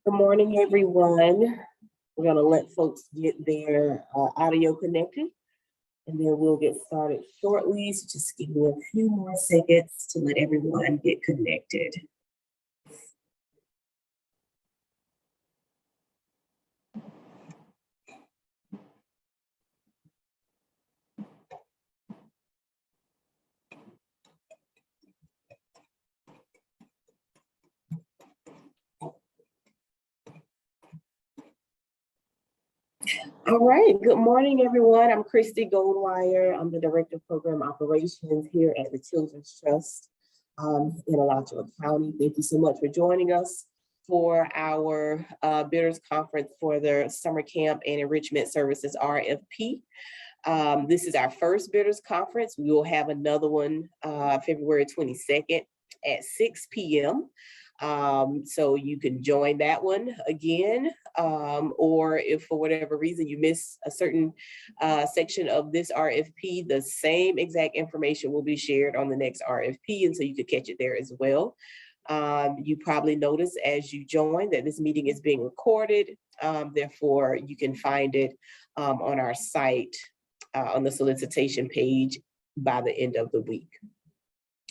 Good morning, everyone. We're going to let folks get their audio connected, and then we'll get started shortly. So just give me a few more seconds to let everyone get connected. All right, good morning, everyone. I'm Christy Goldwyer. I'm the Director of Program Operations here at the Children's Trust in Alachua County. Thank you so much for joining us for our bidders conference for the Summer Camp and Enrichment Services RFP. This is our first bidders conference. We will have another one February 22nd at 6 p.m. So you can join that one again, or if for whatever reason you miss a certain section of this RFP, the same exact information will be shared on the next RFP, and so you could catch it there as well. You probably notice as you join that this meeting is being recorded, therefore you can find it on our site on the solicitation page by the end of the week.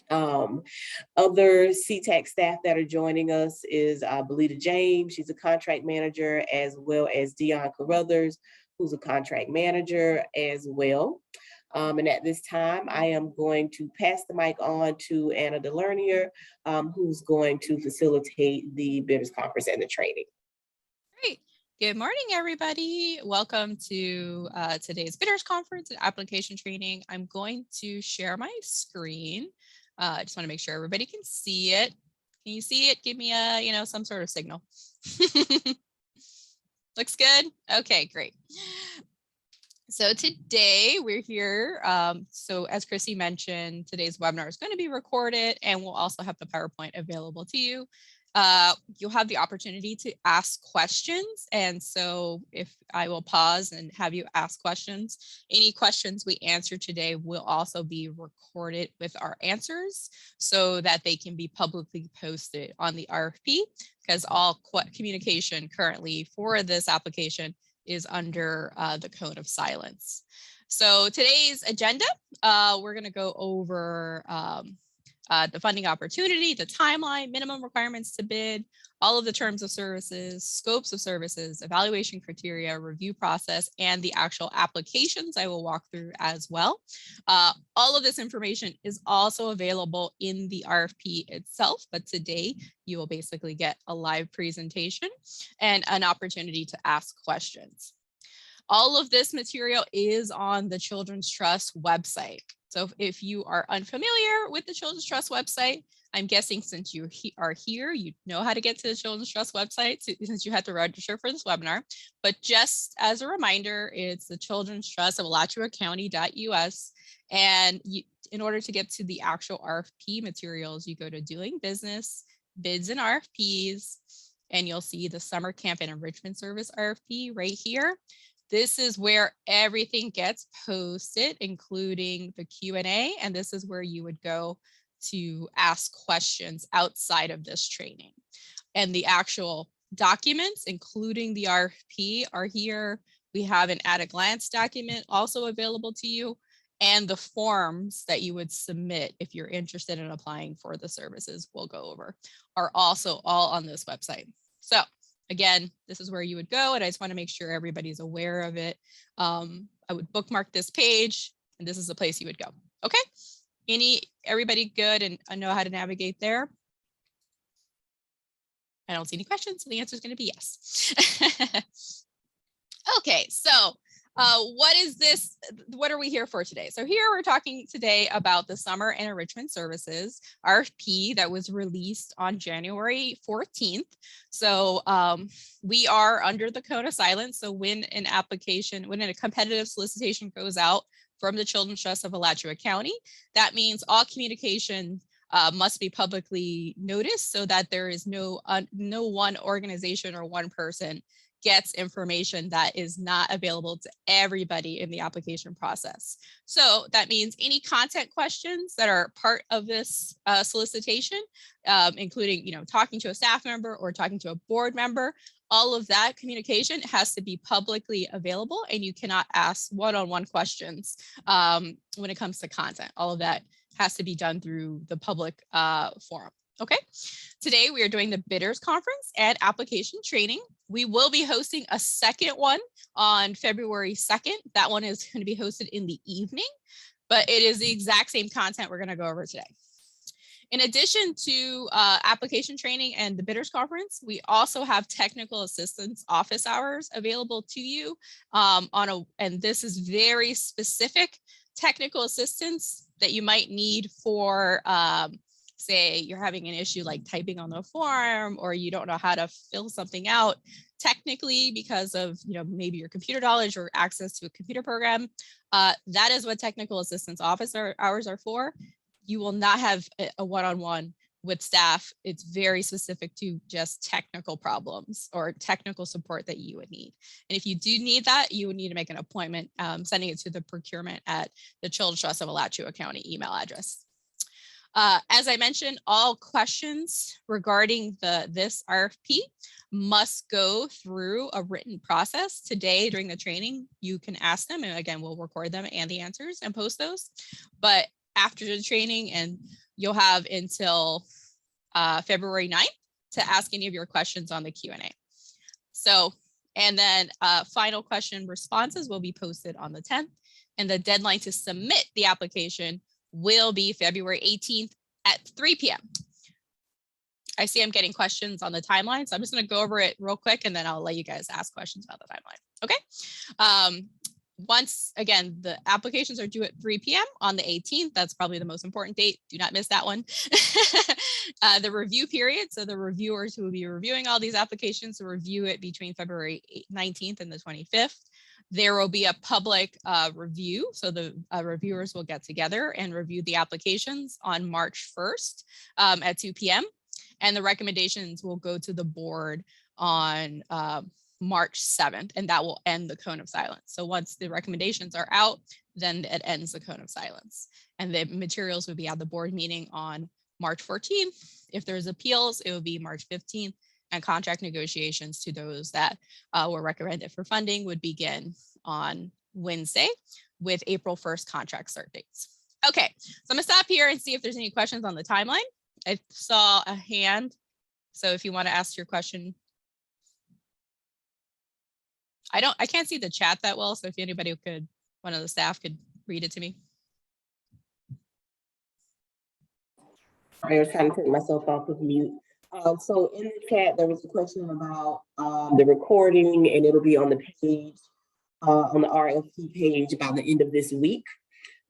Other Seatac staff that are joining us is Belita James. She's a contract manager, as well as Dion Carruthers, who's a contract manager as well. And at this time, I am going to pass the mic on to Anna DeLernier, who's going to facilitate the bidders conference and the training. Great. Good morning, everybody. Welcome to today's bidders conference and application training. I'm going to share my screen. I just want to make sure everybody can see it. Can you see it? Give me a, some sort of signal. Looks good? Okay, great. So today we're here. So as Chrissy mentioned, today's webinar is going to be recorded, and we'll also have the PowerPoint available to you. You'll have the opportunity to ask questions. And so if I will pause and have you ask questions, any questions we answer today will also be recorded with our answers so that they can be publicly posted on the RFP, because all communication currently for this application is under the code of silence. So today's agenda, we're going to go over the funding opportunity, the timeline, minimum requirements to bid, all of the terms of services, scopes of services, evaluation criteria, review process, and the actual applications I will walk through as well. All of this information is also available in the RFP itself, but today you will basically get a live presentation and an opportunity to ask questions. All of this material is on the Children's Trust website. So if you are unfamiliar with the Children's Trust website, I'm guessing since you are here, you know how to get to the Children's Trust website since you had to register for this webinar. But just as a reminder, it's the Children's Trust of Alachua County.us. And in order to get to the actual RFP materials, you go to Doing Business, Bids and RFPs, and you'll see the Summer Camp and Enrichment Service RFP right here. This is where everything gets posted, including the Q&A, and this is where you would go to ask questions outside of this training. And the actual documents, including the RFP, are here. We have an at-a-glance document also available to you, and the forms that you would submit if you're interested in applying for the services we'll go over are also all on this website. So again, this is where you would go, and I just want to make sure everybody's aware of it. I would bookmark this page, and this is the place you would go. Okay, everybody good and know how to navigate there? I don't see any questions, so the answer is going to be yes. Okay, so what is this? What are we here for today? So here we're talking today about the Summer and Enrichment Services RFP that was released on January 14th. So we are under the code of silence. So when a competitive solicitation goes out from the Children's Trust of Alachua County, that means all communication must be publicly noticed so that there is no one organization or one person gets information that is not available to everybody in the application process. So that means any content questions that are part of this solicitation, including, talking to a staff member or talking to a board member, all of that communication has to be publicly available, and you cannot ask one-on-one questions when it comes to content. All of that has to be done through the public forum. Okay, today we are doing the bidders conference and application training. We will be hosting a second one on February 2nd. That one is going to be hosted in the evening, but it is the exact same content we're going to go over today. In addition to application training and the bidders conference, we also have technical assistance office hours available to you and this is very specific technical assistance that you might need for say you're having an issue like typing on the form, or you don't know how to fill something out technically because of maybe your computer knowledge or access to a computer program. That is what technical assistance office hours are for. You will not have a one-on-one with staff. It's very specific to just technical problems or technical support that you would need. And if you do need that, you would need to make an appointment, sending it to the procurement at the Children's Trust of Alachua County email address. As I mentioned, all questions regarding this RFP must go through a written process. Today during the training, you can ask them, and again, we'll record them and the answers and post those. But after the training, and you'll have until February 9th to ask any of your questions on the Q&A. So, and then final question responses will be posted on the 10th, and the deadline to submit the application will be February 18th at 3 p.m. I see I'm getting questions on the timeline, so I'm just going to go over it real quick, and then I'll let you guys ask questions about the timeline. Okay. Once again, the applications are due at 3 p.m. on the 18th. That's probably the most important date. Do not miss that one. The review period. So the reviewers who will be reviewing all these applications will review it between February 19th and the 25th. There will be a public review. So the reviewers will get together and review the applications on March 1st at 2 p.m. And the recommendations will go to the board on March 7th, and that will end the cone of silence. So once the recommendations are out, then it ends the cone of silence. And the materials will be at the board meeting on March 14th. If there's appeals, it will be March 15th, and contract negotiations to those that were recommended for funding would begin on Wednesday with April 1st contract start dates. Okay, so I'm gonna stop here and see if there's any questions on the timeline. I saw a hand, so if you want to ask your question. I can't see the chat that well, so if anybody could, one of the staff could read it to me. I was trying to take myself off of mute. So in the chat, there was a question about the recording, and it'll be on the page, on the RFP page by the end of this week.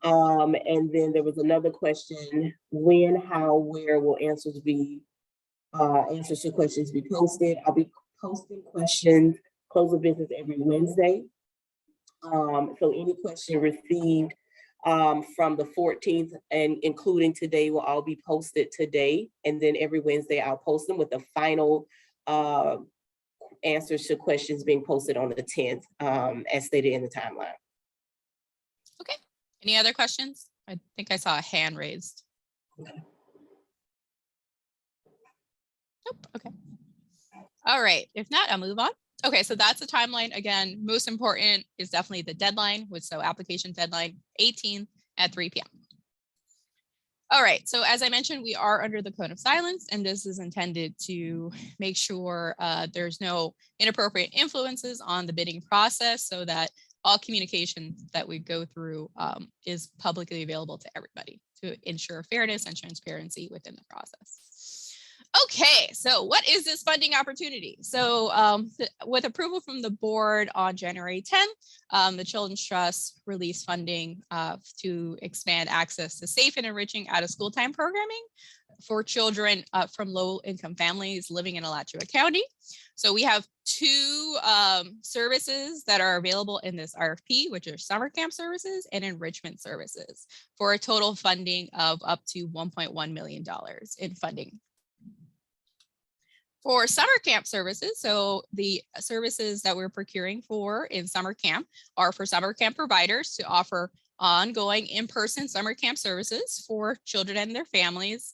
And then there was another question: when, how, where will answers to questions be posted? I'll be posting questions, close of business every Wednesday. So any question received from the 14th and including today will all be posted today. And then every Wednesday I'll post them with the final answers to questions being posted on the 10th as stated in the timeline. Okay, any other questions? I think I saw a hand raised. Nope, okay. All right, if not, I'll move on. Okay, so that's the timeline. Again, most important is definitely the deadline, so application deadline 18th at 3 p.m. All right, so as I mentioned, we are under the code of silence, and this is intended to make sure there's no inappropriate influences on the bidding process, so that all communication that we go through is publicly available to everybody to ensure fairness and transparency within the process. Okay, so what is this funding opportunity? So with approval from the board on January 10th, the Children's Trust released funding to expand access to safe and enriching out-of-school time programming for children from low-income families living in Alachua County. So we have two services that are available in this RFP, which are summer camp services and enrichment services, for a total funding of up to $1.1 million in funding. For summer camp services, so the services that we're procuring for in summer camp are for summer camp providers to offer ongoing in-person summer camp services for children and their families.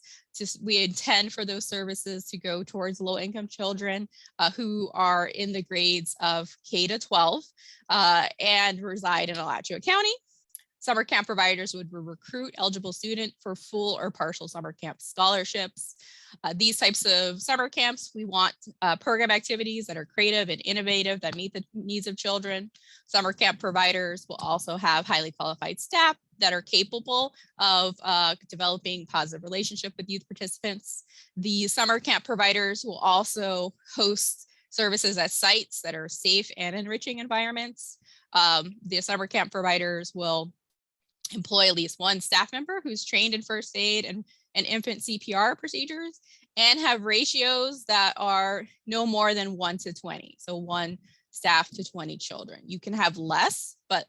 We intend for those services to go towards low-income children who are in the grades of K to 12 and reside in Alachua County. Summer camp providers would recruit eligible students for full or partial summer camp scholarships. These types of summer camps, we want program activities that are creative and innovative that meet the needs of children. Summer camp providers will also have highly qualified staff that are capable of developing positive relationship with youth participants. The summer camp providers will also host services at sites that are safe and enriching environments. The summer camp providers will employ at least one staff member who's trained in first aid and infant CPR procedures and have ratios that are no more than 1 to 20. So 1 staff to 20 children. You can have less, but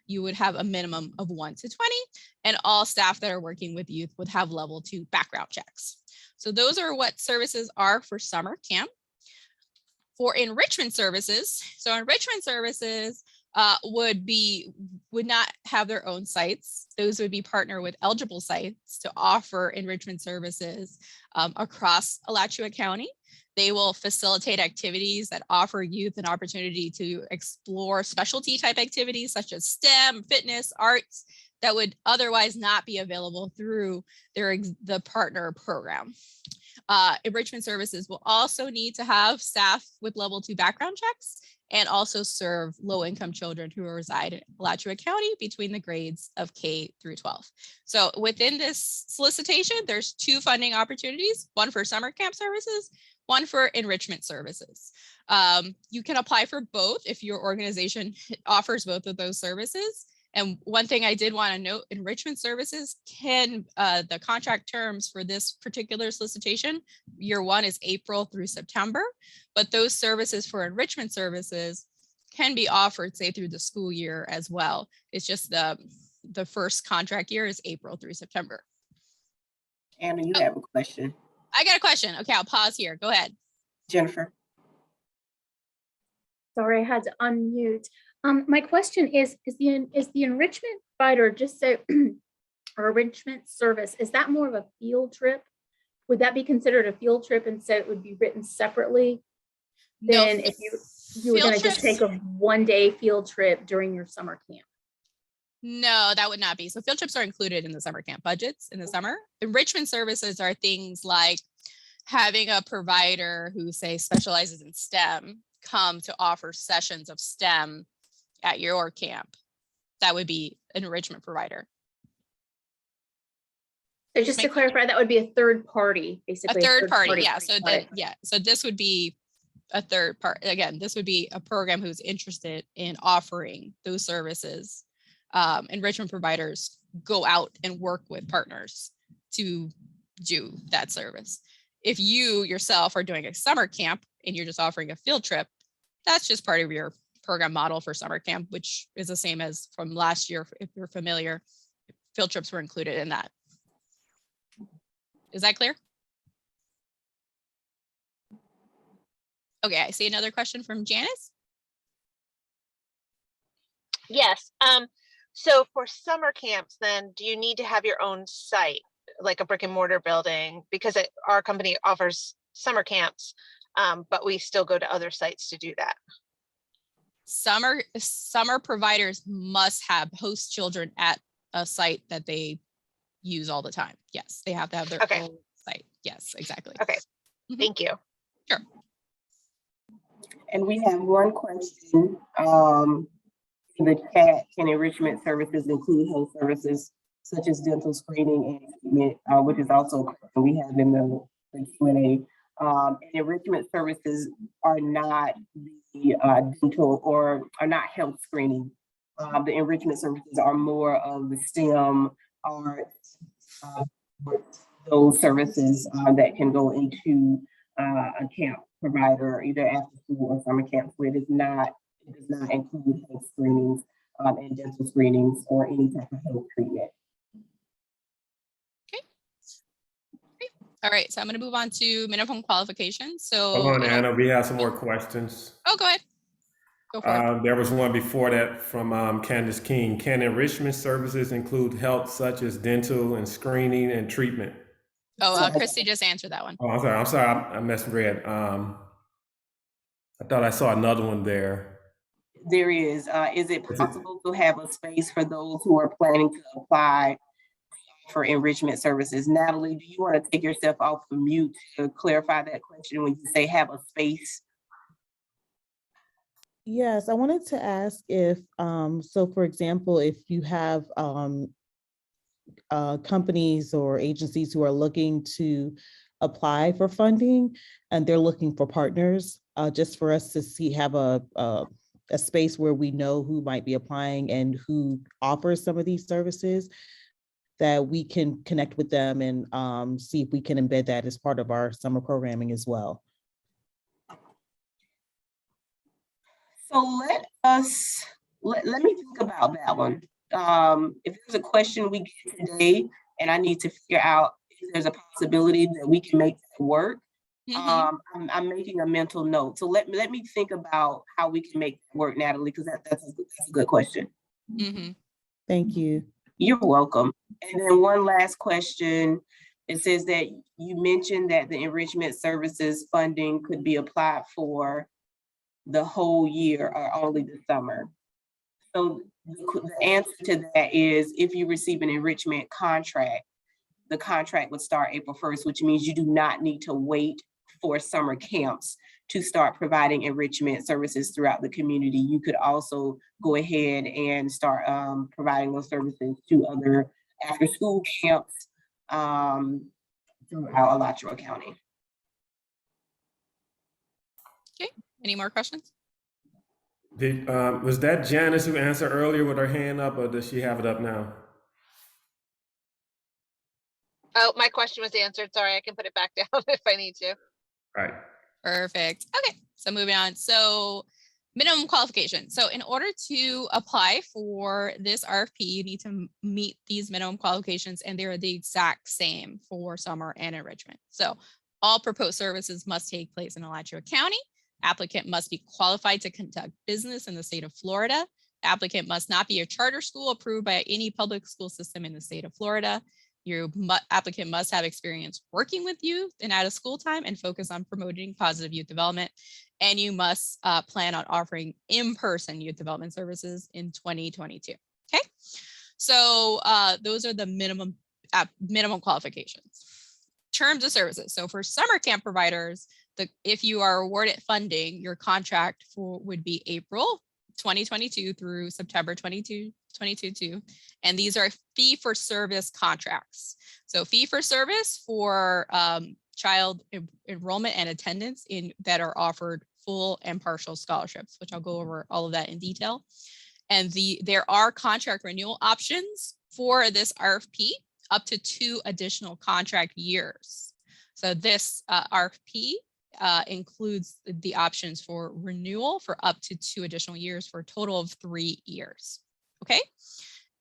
you would have a minimum of 1 to 20, and all staff that are working with youth would have level 2 background checks. So those are what services are for summer camp. For enrichment services, so enrichment services would not have their own sites. Those would be partner with eligible sites to offer enrichment services across Alachua County. They will facilitate activities that offer youth an opportunity to explore specialty type activities such as STEM, fitness, arts that would otherwise not be available through the partner program. Enrichment services will also need to have staff with level 2 background checks and also serve low-income children who reside in Alachua County between the grades of K through 12. So within this solicitation, there's 2 funding opportunities, one for summer camp services, one for enrichment services. You can apply for both if your organization offers both of those services. And one thing I did want to note, enrichment services the contract terms for this particular solicitation, year 1 is April through September, but those services for enrichment services can be offered, say, through the school year as well. It's just the first contract year is April through September. Anna, you have a question. I got a question. Okay, I'll pause here. Go ahead. Jennifer. Sorry, I had to unmute. My question is the enrichment provider just so or enrichment service, is that more of a field trip? Would that be considered a field trip, and so it would be written separately than if you were going to just take a 1-day field trip during your summer camp? No, that would not be. So field trips are included in the summer camp budgets in the summer. Enrichment services are things like having a provider who, say, specializes in STEM come to offer sessions of STEM at your camp. That would be an enrichment provider. So just to clarify, that would be a third party, basically. A third party, yeah. So this would be a third part. Again, this would be a program who's interested in offering those services. Enrichment providers go out and work with partners to do that service. If you yourself are doing a summer camp and you're just offering a field trip, that's just part of your program model for summer camp, which is the same as from last year. If you're familiar, field trips were included in that. Is that clear? Okay, I see another question from Janice. Yes. So for summer camps, then do you need to have your own site, like a brick and mortar building? Because our company offers summer camps, but we still go to other sites to do that. Summer providers must host children at a site that they use all the time. Yes, they have to have their own site. Yes, exactly. Okay, thank you. Sure. And we have one question in the chat. Can enrichment services include health services such as dental screening and treatment, which is also we have in the Q&A. And enrichment services are not the dental or are not health screening. The enrichment services are more of the STEM, art, those services that can go into a camp provider, either after school or summer camp, where it does not include health screenings and dental screenings or any type of health treatment. Okay. Great. All right, so I'm going to move on to minimum qualifications. So, Hold on, Anna, we have some more questions. oh, go ahead. Go for it. There was one before that from Candace King. Can enrichment services include help such as dental and screening and treatment? Oh, Christy just answered that one. Oh, I'm sorry, I misread. I thought I saw another one there. There is. Is it possible to have a space for those who are planning to apply for enrichment services? Natalie, do you want to take yourself off of mute to clarify that question when you say have a space? Yes, I wanted to ask if, so for example, if you have companies or agencies who are looking to apply for funding and they're looking for partners, just for us to see, have a space where we know who might be applying and who offers some of these services, that we can connect with them and see if we can embed that as part of our summer programming as well. So let me think about that one. If there's a question we get today and I need to figure out if there's a possibility that we can make that work, I'm making a mental note. So let me think about how we can make that work, Natalie, because that's a good question. Thank you. You're welcome. And then one last question. It says that you mentioned that the enrichment services funding could be applied for the whole year or only the summer. So the answer to that is if you receive an enrichment contract, the contract would start April 1st, which means you do not need to wait for summer camps to start providing enrichment services throughout the community. You could also go ahead and start providing those services to other after school camps throughout Alachua County. Okay, any more questions? Was that Janice who answered earlier with her hand up, or does she have it up now? Oh, my question was answered. Sorry, I can put it back down if I need to. All right. Perfect. Okay, so moving on. So minimum qualification. So in order to apply for this RFP, you need to meet these minimum qualifications, and they're the exact same for summer and enrichment. So all proposed services must take place in Alachua County. Applicant must be qualified to conduct business in the state of Florida. Applicant must not be a charter school approved by any public school system in the state of Florida. Your applicant must have experience working with youth and out of school time and focus on promoting positive youth development. And you must plan on offering in-person youth development services in 2022. Okay, so those are the minimum qualifications. Terms of services. So for summer camp providers, if you are awarded funding, your contract would be April 2022 through September 2022. And these are fee for service contracts. So fee for service for child enrollment and attendance that are offered full and partial scholarships, which I'll go over all of that in detail. And there are contract renewal options for this RFP up to 2 additional contract years. So this RFP includes the options for renewal for up to 2 additional years for a total of 3 years. Okay.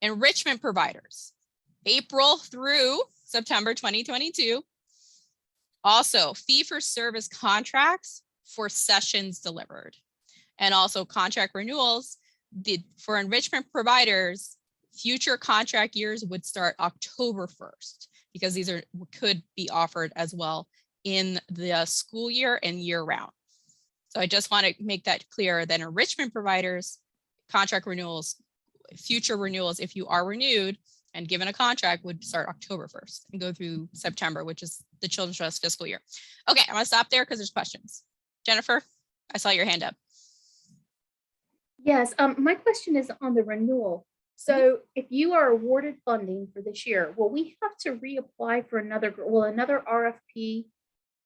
Enrichment providers, April through September 2022. Also fee for service contracts for sessions delivered. And also contract renewals for enrichment providers, future contract years would start October 1st because these could be offered as well in the school year and year round. So I just want to make that clear that enrichment providers, contract renewals, future renewals, if you are renewed and given a contract, would start October 1st and go through September, which is the Children's Trust fiscal year. Okay, I'm gonna stop there because there's questions. Jennifer, I saw your hand up. Yes, my question is on the renewal. So if you are awarded funding for this year, will we have to reapply for another RFP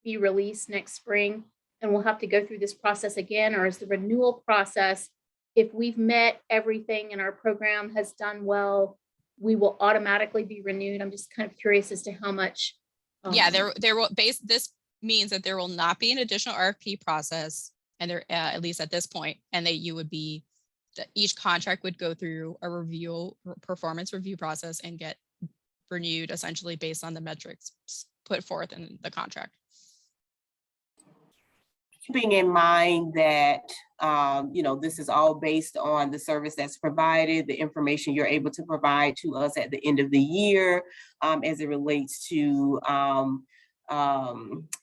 be released next spring and we'll have to go through this process again? Or is the renewal process, if we've met everything and our program has done well, we will automatically be renewed? I'm just kind of curious as to how much. Yeah, there will this means that there will not be an additional RFP process, and there at least at this point, and that you would be that each contract would go through a performance review process and get renewed essentially based on the metrics put forth in the contract. Keeping in mind that, this is all based on the service that's provided, the information you're able to provide to us at the end of the year, as it relates to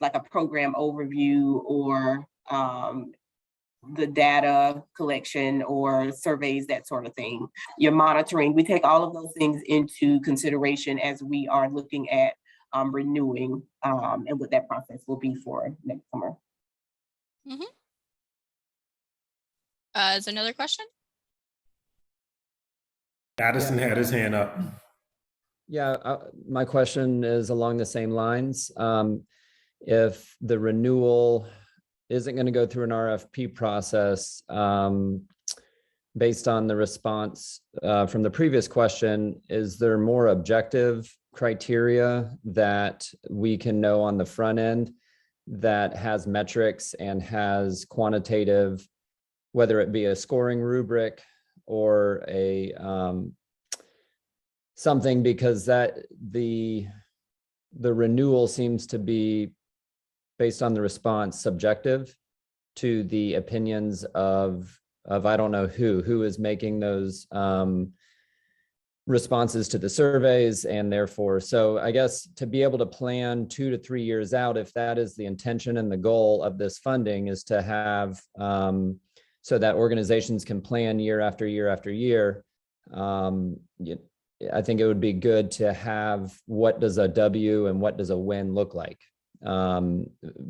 like a program overview or the data collection or surveys, that sort of thing. You're monitoring. We take all of those things into consideration as we are looking at renewing and what that process will be for next summer. Is there another question? Addison had his hand up. Yeah, my question is along the same lines. If the renewal isn't going to go through an RFP process, based on the response from the previous question, is there more objective criteria that we can know on the front end that has metrics and has quantitative, whether it be a scoring rubric or a something, because that the renewal seems to be based on the response subjective to the opinions of I don't know who is making those responses to the surveys, and therefore, so I guess to be able to plan 2 to 3 years out, if that is the intention and the goal of this funding, is to have so that organizations can plan year after year after year. I think it would be good to have, what does a W and what does a win look like,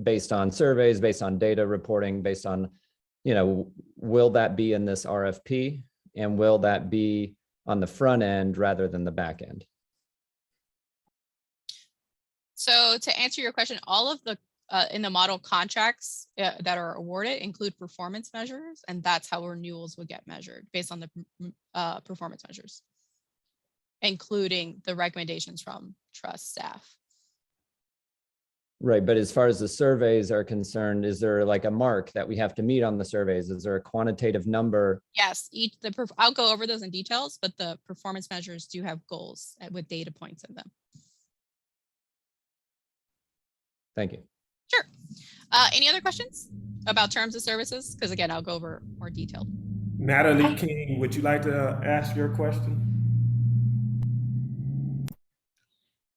based on surveys, based on data reporting, based on, will that be in this RFP, and will that be on the front end rather than the back end? So to answer your question, all of the in the model contracts that are awarded include performance measures, and that's how renewals would get measured, based on the performance measures, including the recommendations from trust staff. Right, but as far as the surveys are concerned, is there like a mark that we have to meet on the surveys? Is there a quantitative number? Yes, I'll go over those in details, but the performance measures do have goals with data points in them. Thank you. Sure. Any other questions about terms of services? Because again, I'll go over more detailed. Natalie King, would you like to ask your question?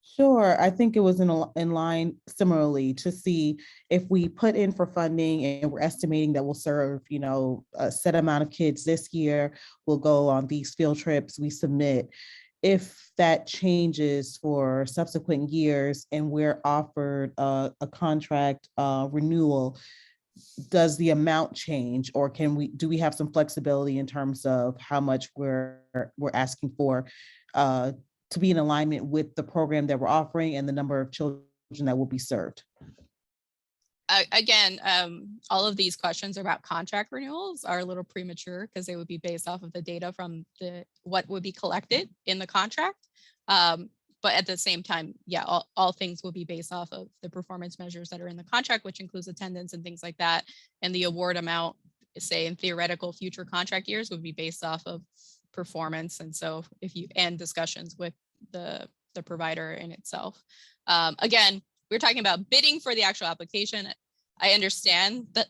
Sure, I think it was in line similarly to see if we put in for funding and we're estimating that we'll serve, a set amount of kids this year, we'll go on these field trips, we submit. If that changes for subsequent years and we're offered a contract renewal, does the amount change, or do we have some flexibility in terms of how much we're asking for to be in alignment with the program that we're offering and the number of children that will be served? Again, all of these questions about contract renewals are a little premature because they would be based off of the data from what would be collected in the contract. But at the same time, yeah, all things will be based off of the performance measures that are in the contract, which includes attendance and things like that. And the award amount, say in theoretical future contract years, would be based off of performance. And so and discussions with the provider in itself. Again, we're talking about bidding for the actual application. I understand that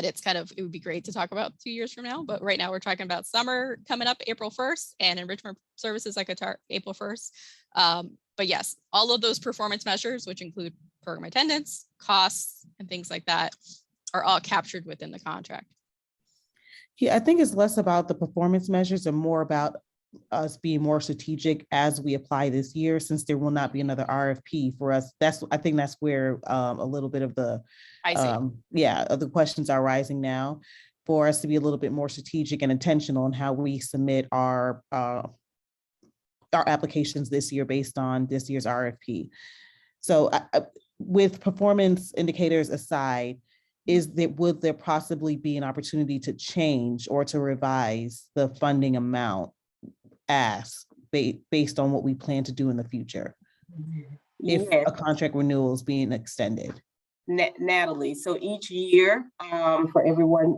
it would be great to talk about 2 years from now, but right now we're talking about summer coming up April 1st and Enrichment Services April 1st. But yes, all of those performance measures, which include program attendance, costs, and things like that, are all captured within the contract. Yeah, I think it's less about the performance measures and more about us being more strategic as we apply this year, since there will not be another RFP for us. I think that's where a little bit of the of the questions are rising now, for us to be a little bit more strategic and intentional in how we submit our applications this year based on this year's RFP. So with performance indicators aside, would there possibly be an opportunity to change or to revise the funding amount based on what we plan to do in the future, if a contract renewal is being extended? Natalie, so each year, for everyone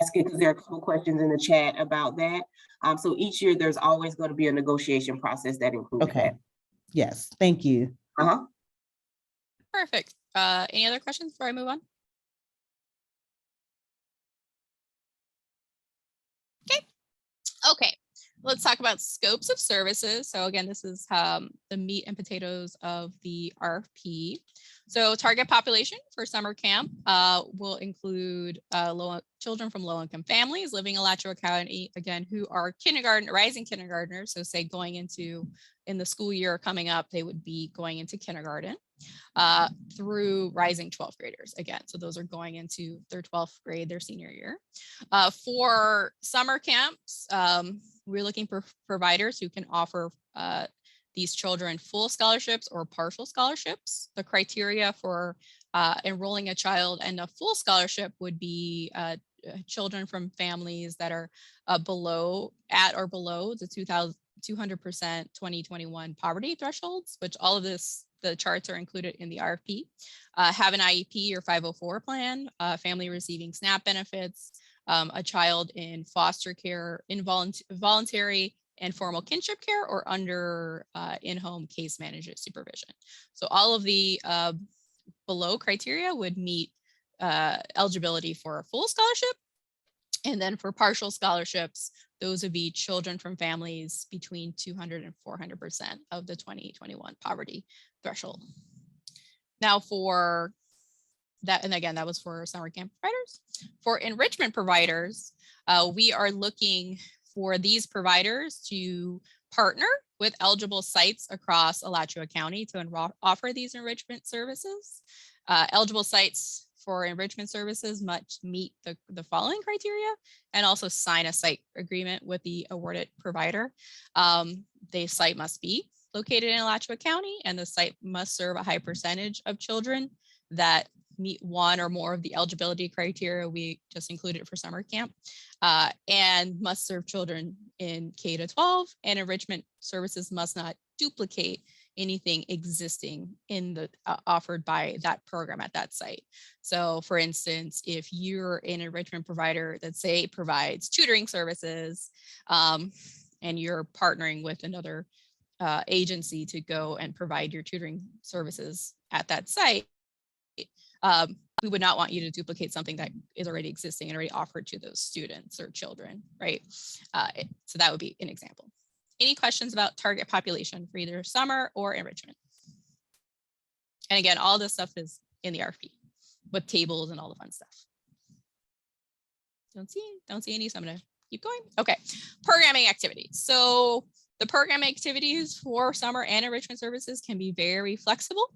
asking, because there are a couple questions in the chat about that. So each year there's always going to be a negotiation process that includes that. Yes, thank you. Perfect. Any other questions before I move on? Okay, let's talk about scopes of services. So again, this is the meat and potatoes of the RFP. So target population for summer camp will include children from low-income families living in Alachua County, again, who are rising kindergartners. So say going into, in the school year coming up, they would be going into kindergarten through rising 12th graders again. So those are going into their 12th grade, their senior year. For summer camps, we're looking for providers who can offer these children full scholarships or partial scholarships. The criteria for enrolling a child in a full scholarship would be children from families that are at or below the 200% 2021 poverty thresholds, which all of this, the charts are included in the RFP. Have an IEP or 504 plan, family receiving SNAP benefits, a child in foster care, voluntary and formal kinship care, or under in-home case management supervision. So all of the below criteria would meet eligibility for a full scholarship. And then for partial scholarships, those would be children from families between 200 and 400% of the 2021 poverty threshold. Now for that, and again, that was for summer camp providers. For enrichment providers, we are looking for these providers to partner with eligible sites across Alachua County to offer these enrichment services. Eligible sites for enrichment services must meet the following criteria and also sign a site agreement with the awarded provider. The site must be located in Alachua County, and the site must serve a high percentage of children that meet one or more of the eligibility criteria we just included for summer camp, and must serve children in K to 12, and enrichment services must not duplicate anything existing in the offered by that program at that site. So for instance, if you're an enrichment provider that say provides tutoring services, and you're partnering with another agency to go and provide your tutoring services at that site, we would not want you to duplicate something that is already existing and already offered to those students or children, right? So that would be an example. Any questions about target population for either summer or enrichment? And again, all this stuff is in the RFP with tables and all the fun stuff. Don't see any, so I'm gonna keep going. Okay, programming activities. So the programming activities for summer and enrichment services can be very flexible,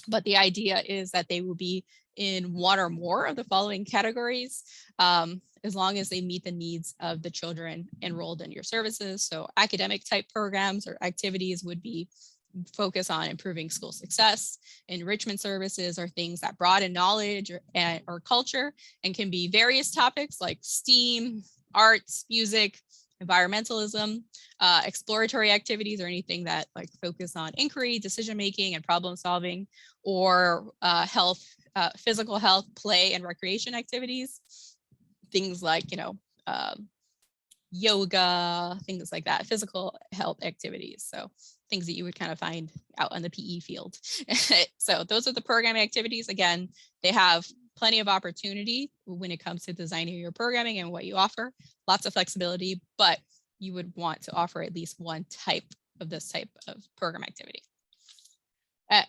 but the idea is that they will be in one or more of the following categories, as long as they meet the needs of the children enrolled in your services. So academic type programs or activities would be focus on improving school success. Enrichment services are things that broaden knowledge or culture and can be various topics like STEAM, arts, music, environmentalism, exploratory activities, or anything that like focus on inquiry, decision-making, and problem solving, or health, physical health, play, and recreation activities. Things like, you know, yoga, things like that, physical health activities. So things that you would kind of find out on the PE field. So those are the programming activities. Again, they have plenty of opportunity when it comes to designing your programming and what you offer, lots of flexibility, but you would want to offer at least one type of this type of program activity.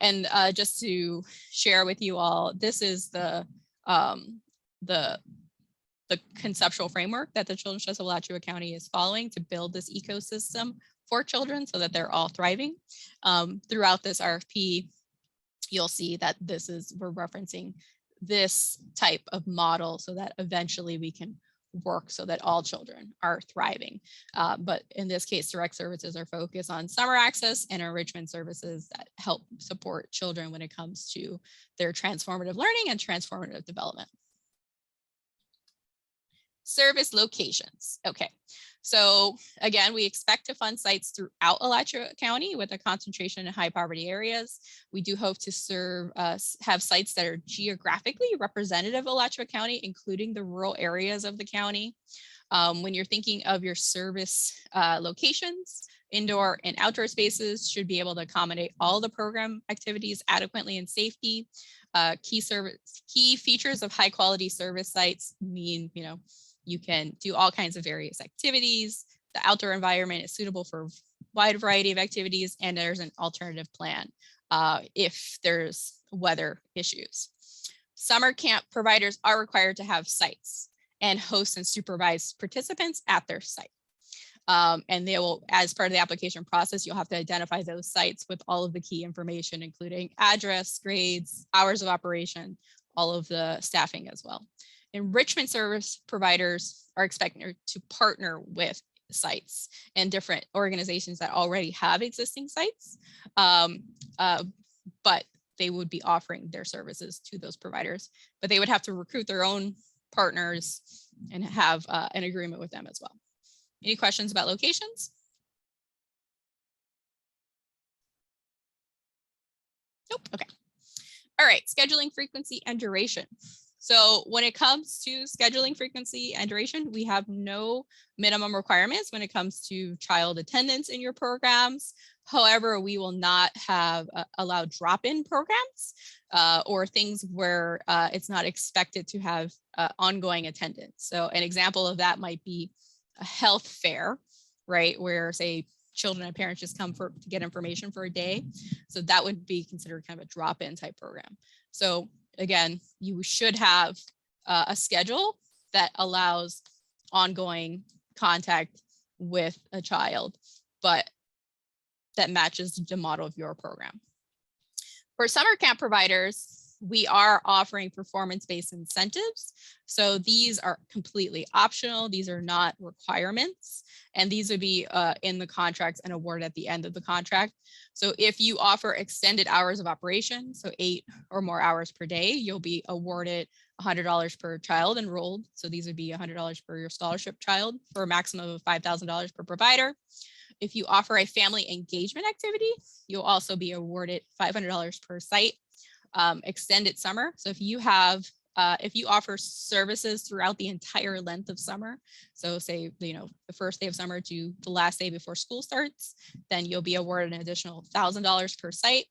And just to share with you all, this is the conceptual framework that the Children's Trust of Alachua County is following to build this ecosystem for children so that they're all thriving. Throughout this RFP, you'll see that we're referencing this type of model so that eventually we can work so that all children are thriving. But in this case, direct services are focused on summer access and enrichment services that help support children when it comes to their transformative learning and transformative development. Service locations. Okay, so again, we expect to fund sites throughout Alachua County with a concentration in high poverty areas. We do hope to have sites that are geographically representative of Alachua County, including the rural areas of the county. When you're thinking of your service locations, indoor and outdoor spaces should be able to accommodate all the program activities adequately and safety. Key features of high quality service sites mean, you can do all kinds of various activities. The outdoor environment is suitable for a wide variety of activities, and there's an alternative plan if there's weather issues. Summer camp providers are required to have sites and host and supervise participants at their site. And they will, as part of the application process, you'll have to identify those sites with all of the key information, including address, grades, hours of operation, all of the staffing as well. Enrichment service providers are expected to partner with sites and different organizations that already have existing sites, but they would be offering their services to those providers, but they would have to recruit their own partners and have an agreement with them as well. Any questions about locations? Nope. Okay. All right. Scheduling frequency and duration. So when it comes to scheduling frequency and duration, we have no minimum requirements when it comes to child attendance in your programs. However, we will not have allowed drop-in programs or things where it's not expected to have ongoing attendance. So an example of that might be a health fair, right? Where say children and parents just come to get information for a day. So that would be considered kind of a drop-in type program. So again, you should have a schedule that allows ongoing contact with a child, but that matches the model of your program. For summer camp providers, we are offering performance-based incentives. So these are completely optional. These are not requirements. And these would be in the contracts and awarded at the end of the contract. So if you offer extended hours of operation, so 8 or more hours per day, you'll be awarded $100 per child enrolled. So these would be $100 per your scholarship child for a maximum of $5,000 per provider. If you offer a family engagement activity, you'll also be awarded $500 per site. Extended summer. So if you have, if you offer services throughout the entire length of summer, so say, the first day of summer to the last day before school starts, then you'll be awarded an additional $1,000 per site.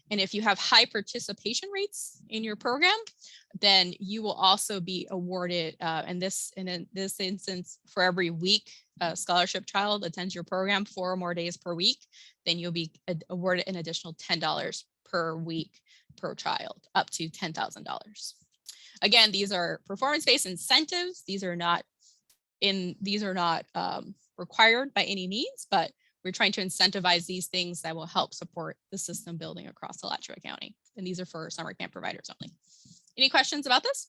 And if you have high participation rates in your program, then you will also be awarded, in this instance, for every week a scholarship child attends your program 4 or more days per week, then you'll be awarded an additional $10 per week per child, up to $10,000. Again, these are performance-based incentives. These are not required by any means, but we're trying to incentivize these things that will help support the system building across Alachua County. And these are for summer camp providers only. Any questions about this?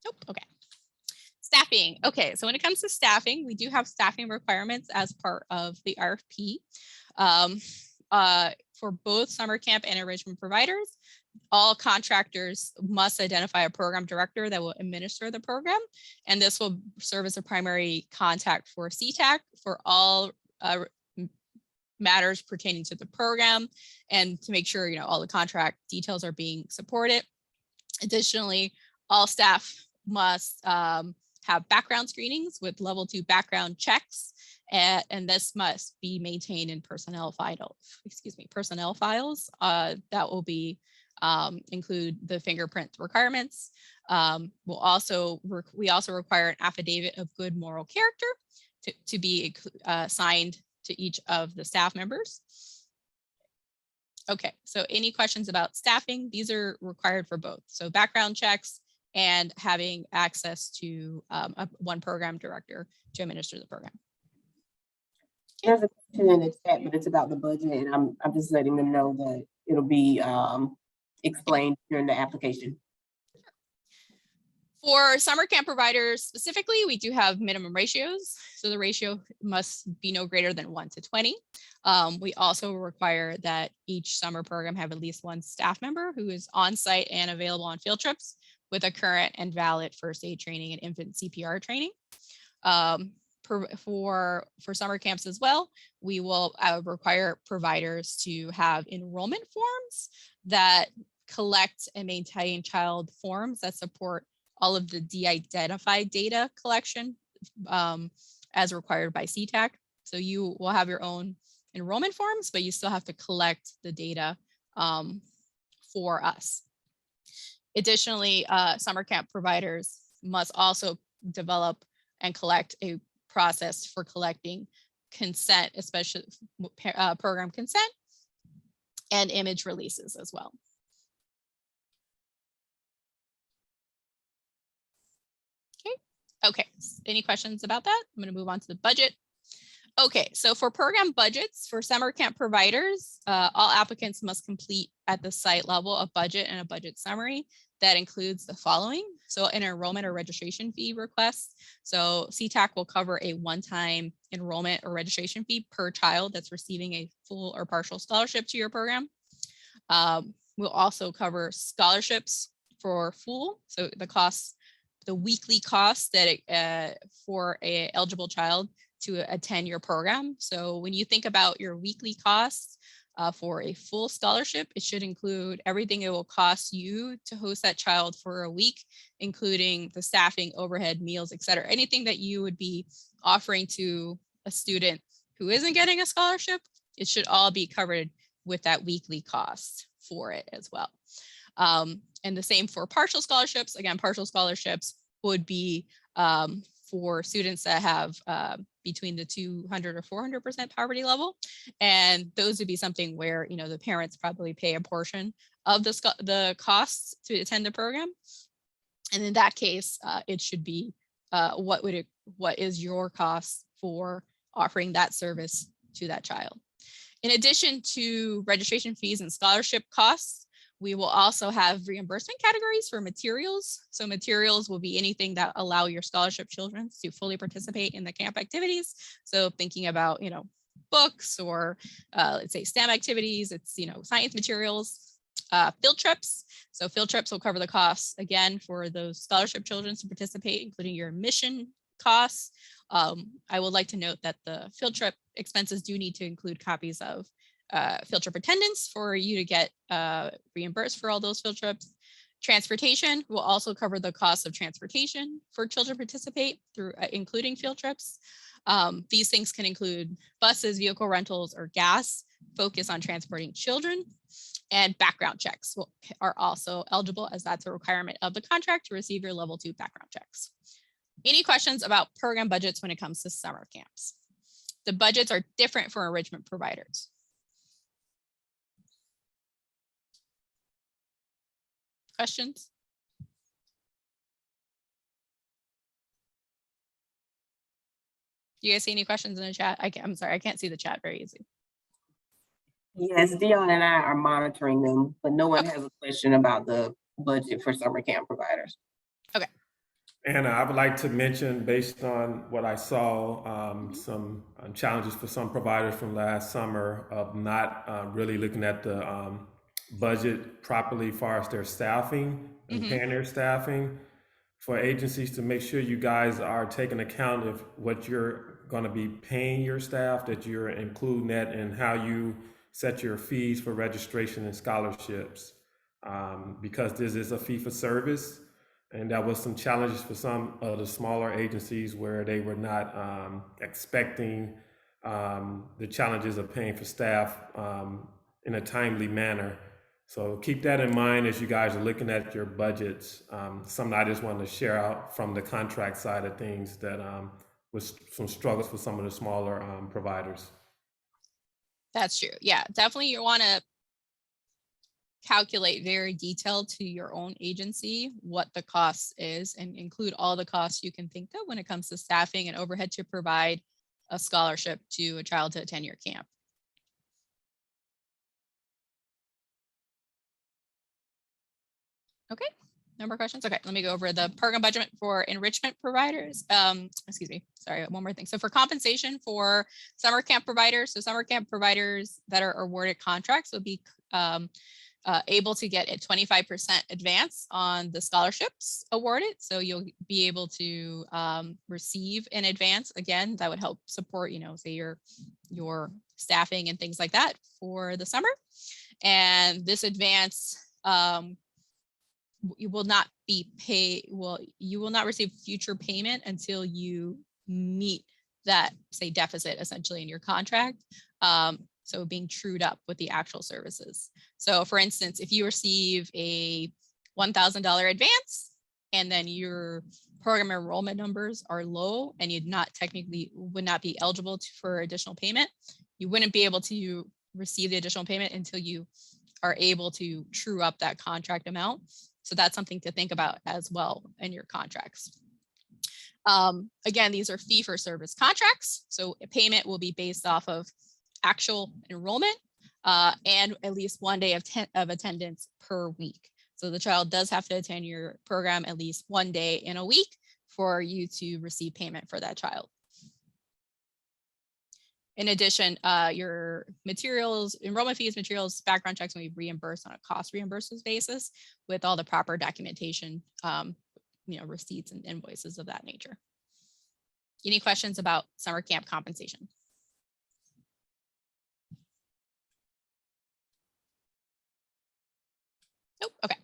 Nope. Okay. Staffing. Okay, so when it comes to staffing, we do have staffing requirements as part of the RFP. For both summer camp and enrichment providers, all contractors must identify a program director that will administer the program, and this will serve as a primary contact for Seatac for all matters pertaining to the program and to make sure all the contract details are being supported. Additionally, all staff must have background screenings with level 2 background checks, and this must be maintained in personnel files. That will be include the fingerprint requirements. We also require an affidavit of good moral character to be signed to each of the staff members. Okay, so any questions about staffing? These are required for both. So background checks and having access to one program director to administer the program. There's a question in the chat, but it's about the budget, and I'm just letting them know that it'll be explained during the application. For summer camp providers specifically, we do have minimum ratios. So the ratio must be no greater than 1 to 20. We also require that each summer program have at least one staff member who is on site and available on field trips with a current and valid first aid training and infant CPR training. For summer camps as well, we will require providers to have enrollment forms that collect and maintain child forms that support all of the de-identified data collection as required by Seatac. So you will have your own enrollment forms, but you still have to collect the data for us. Additionally, summer camp providers must also develop and collect a process for collecting consent, especially program consent and image releases as well. Okay, any questions about that? I'm going to move on to the budget. Okay, so for program budgets for summer camp providers, all applicants must complete at the site level a budget and a budget summary that includes the following. So an enrollment or registration fee request. So Seatac will cover a one-time enrollment or registration fee per child that's receiving a full or partial scholarship to your program. We'll also cover scholarships for full. So the costs, the weekly costs that for a eligible child to attend your program. So when you think about your weekly costs for a full scholarship, it should include everything it will cost you to host that child for a week, including the staffing, overhead, meals, et cetera. Anything that you would be offering to a student who isn't getting a scholarship, it should all be covered with that weekly cost for it as well. And the same for partial scholarships. Again, partial scholarships would be for students that have between the 200 or 400% poverty level. And those would be something where, you know, the parents probably pay a portion of the costs to attend the program. And in that case, it should be what is your cost for offering that service to that child. In addition to registration fees and scholarship costs, we will also have reimbursement categories for materials. So materials will be anything that allow your scholarship children to fully participate in the camp activities. So thinking about, you know, books or let's say STEM activities, it's, you know, science materials, field trips. So field trips will cover the costs again for those scholarship children to participate, including your admission costs. I would like to note that the field trip expenses do need to include copies of field trip attendance for you to get reimbursed for all those field trips. Transportation will also cover the cost of transportation for children participate through including field trips. These things can include buses, vehicle rentals, or gas, focus on transporting children, and background checks are also eligible as that's a requirement of the contract to receive your level 2 background checks. Any questions about program budgets when it comes to summer camps? The budgets are different for enrichment providers. Questions? Do you guys see any questions in the chat? I'm sorry, I can't see the chat very easy. Yes, Dion and I are monitoring them, but no one has a question about the budget for summer camp providers. Okay. And I would like to mention, based on what I saw, some challenges for some providers from last summer of not really looking at the budget properly as far as their staffing and paying their staffing. For agencies to make sure you guys are taking account of what you're going to be paying your staff, that you're including that in how you set your fees for registration and scholarships, because this is a fee for service. And that was some challenges for some of the smaller agencies where they were not expecting the challenges of paying for staff in a timely manner. So keep that in mind as you guys are looking at your budgets. Something I just wanted to share out from the contract side of things that was some struggles for some of the smaller providers. That's true. Yeah, definitely you want to calculate very detailed to your own agency what the cost is and include all the costs you can think of when it comes to staffing and overhead to provide a scholarship to a child to attend your camp. Okay, no more questions. Okay, let me go over the program budget for enrichment providers. Excuse me, sorry, one more thing. So for compensation for summer camp providers, so summer camp providers that are awarded contracts will be able to get a 25% advance on the scholarships awarded. So you'll be able to receive in advance. Again, that would help support, you know, say your staffing and things like that for the summer. And this advance you will not be paid. You will not receive future payment until you meet that, say, deficit essentially in your contract. So being trued up with the actual services. So for instance, if you receive a $1,000 advance and then your program enrollment numbers are low and you'd not technically would not be eligible for additional payment, you wouldn't be able to receive the additional payment until you are able to true up that contract amount. So that's something to think about as well in your contracts. Again, these are fee for service contracts. So payment will be based off of actual enrollment and at least 1 day of attendance per week. So the child does have to attend your program at least 1 day in a week for you to receive payment for that child. In addition, your materials, enrollment fees, materials, background checks will be reimbursed on a cost reimbursements basis with all the proper documentation, receipts and invoices of that nature. Any questions about summer camp compensation? Nope. Okay.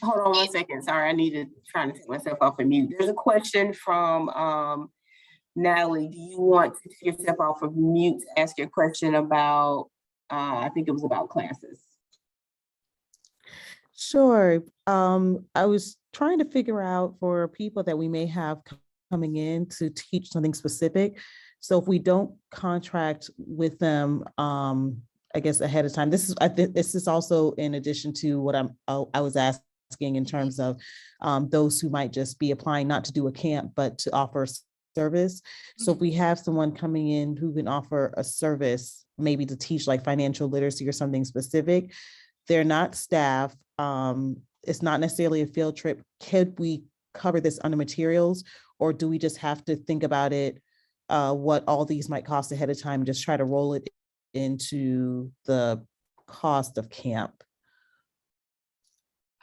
Hold on 1 second. Sorry, I needed trying to take myself off of mute. There's a question from Natalie. Do you want to take yourself off of mute to ask your question about, I think it was about classes. Sure. I was trying to figure out for people that we may have coming in to teach something specific. So if we don't contract with them, I guess ahead of time, this is also in addition to what I was asking in terms of those who might just be applying not to do a camp, but to offer service. So if we have someone coming in who can offer a service, maybe to teach like financial literacy or something specific, they're not staff. It's not necessarily a field trip. Could we cover this under materials, or do we just have to think about it, what all these might cost ahead of time, and just try to roll it into the cost of camp?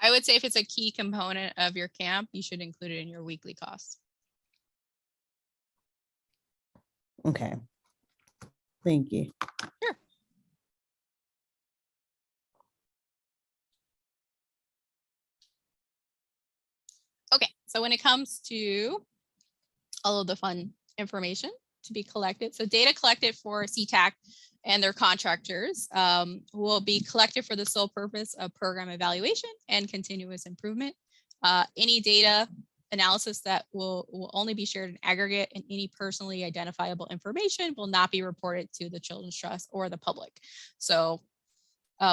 I would say if it's a key component of your camp, you should include it in your weekly costs. Okay. Thank you. Sure. Okay, so when it comes to all of the fun information to be collected, so data collected for Seatac and their contractors will be collected for the sole purpose of program evaluation and continuous improvement. Any data analysis that will only be shared in aggregate, and any personally identifiable information will not be reported to the Children's Trust or the public. So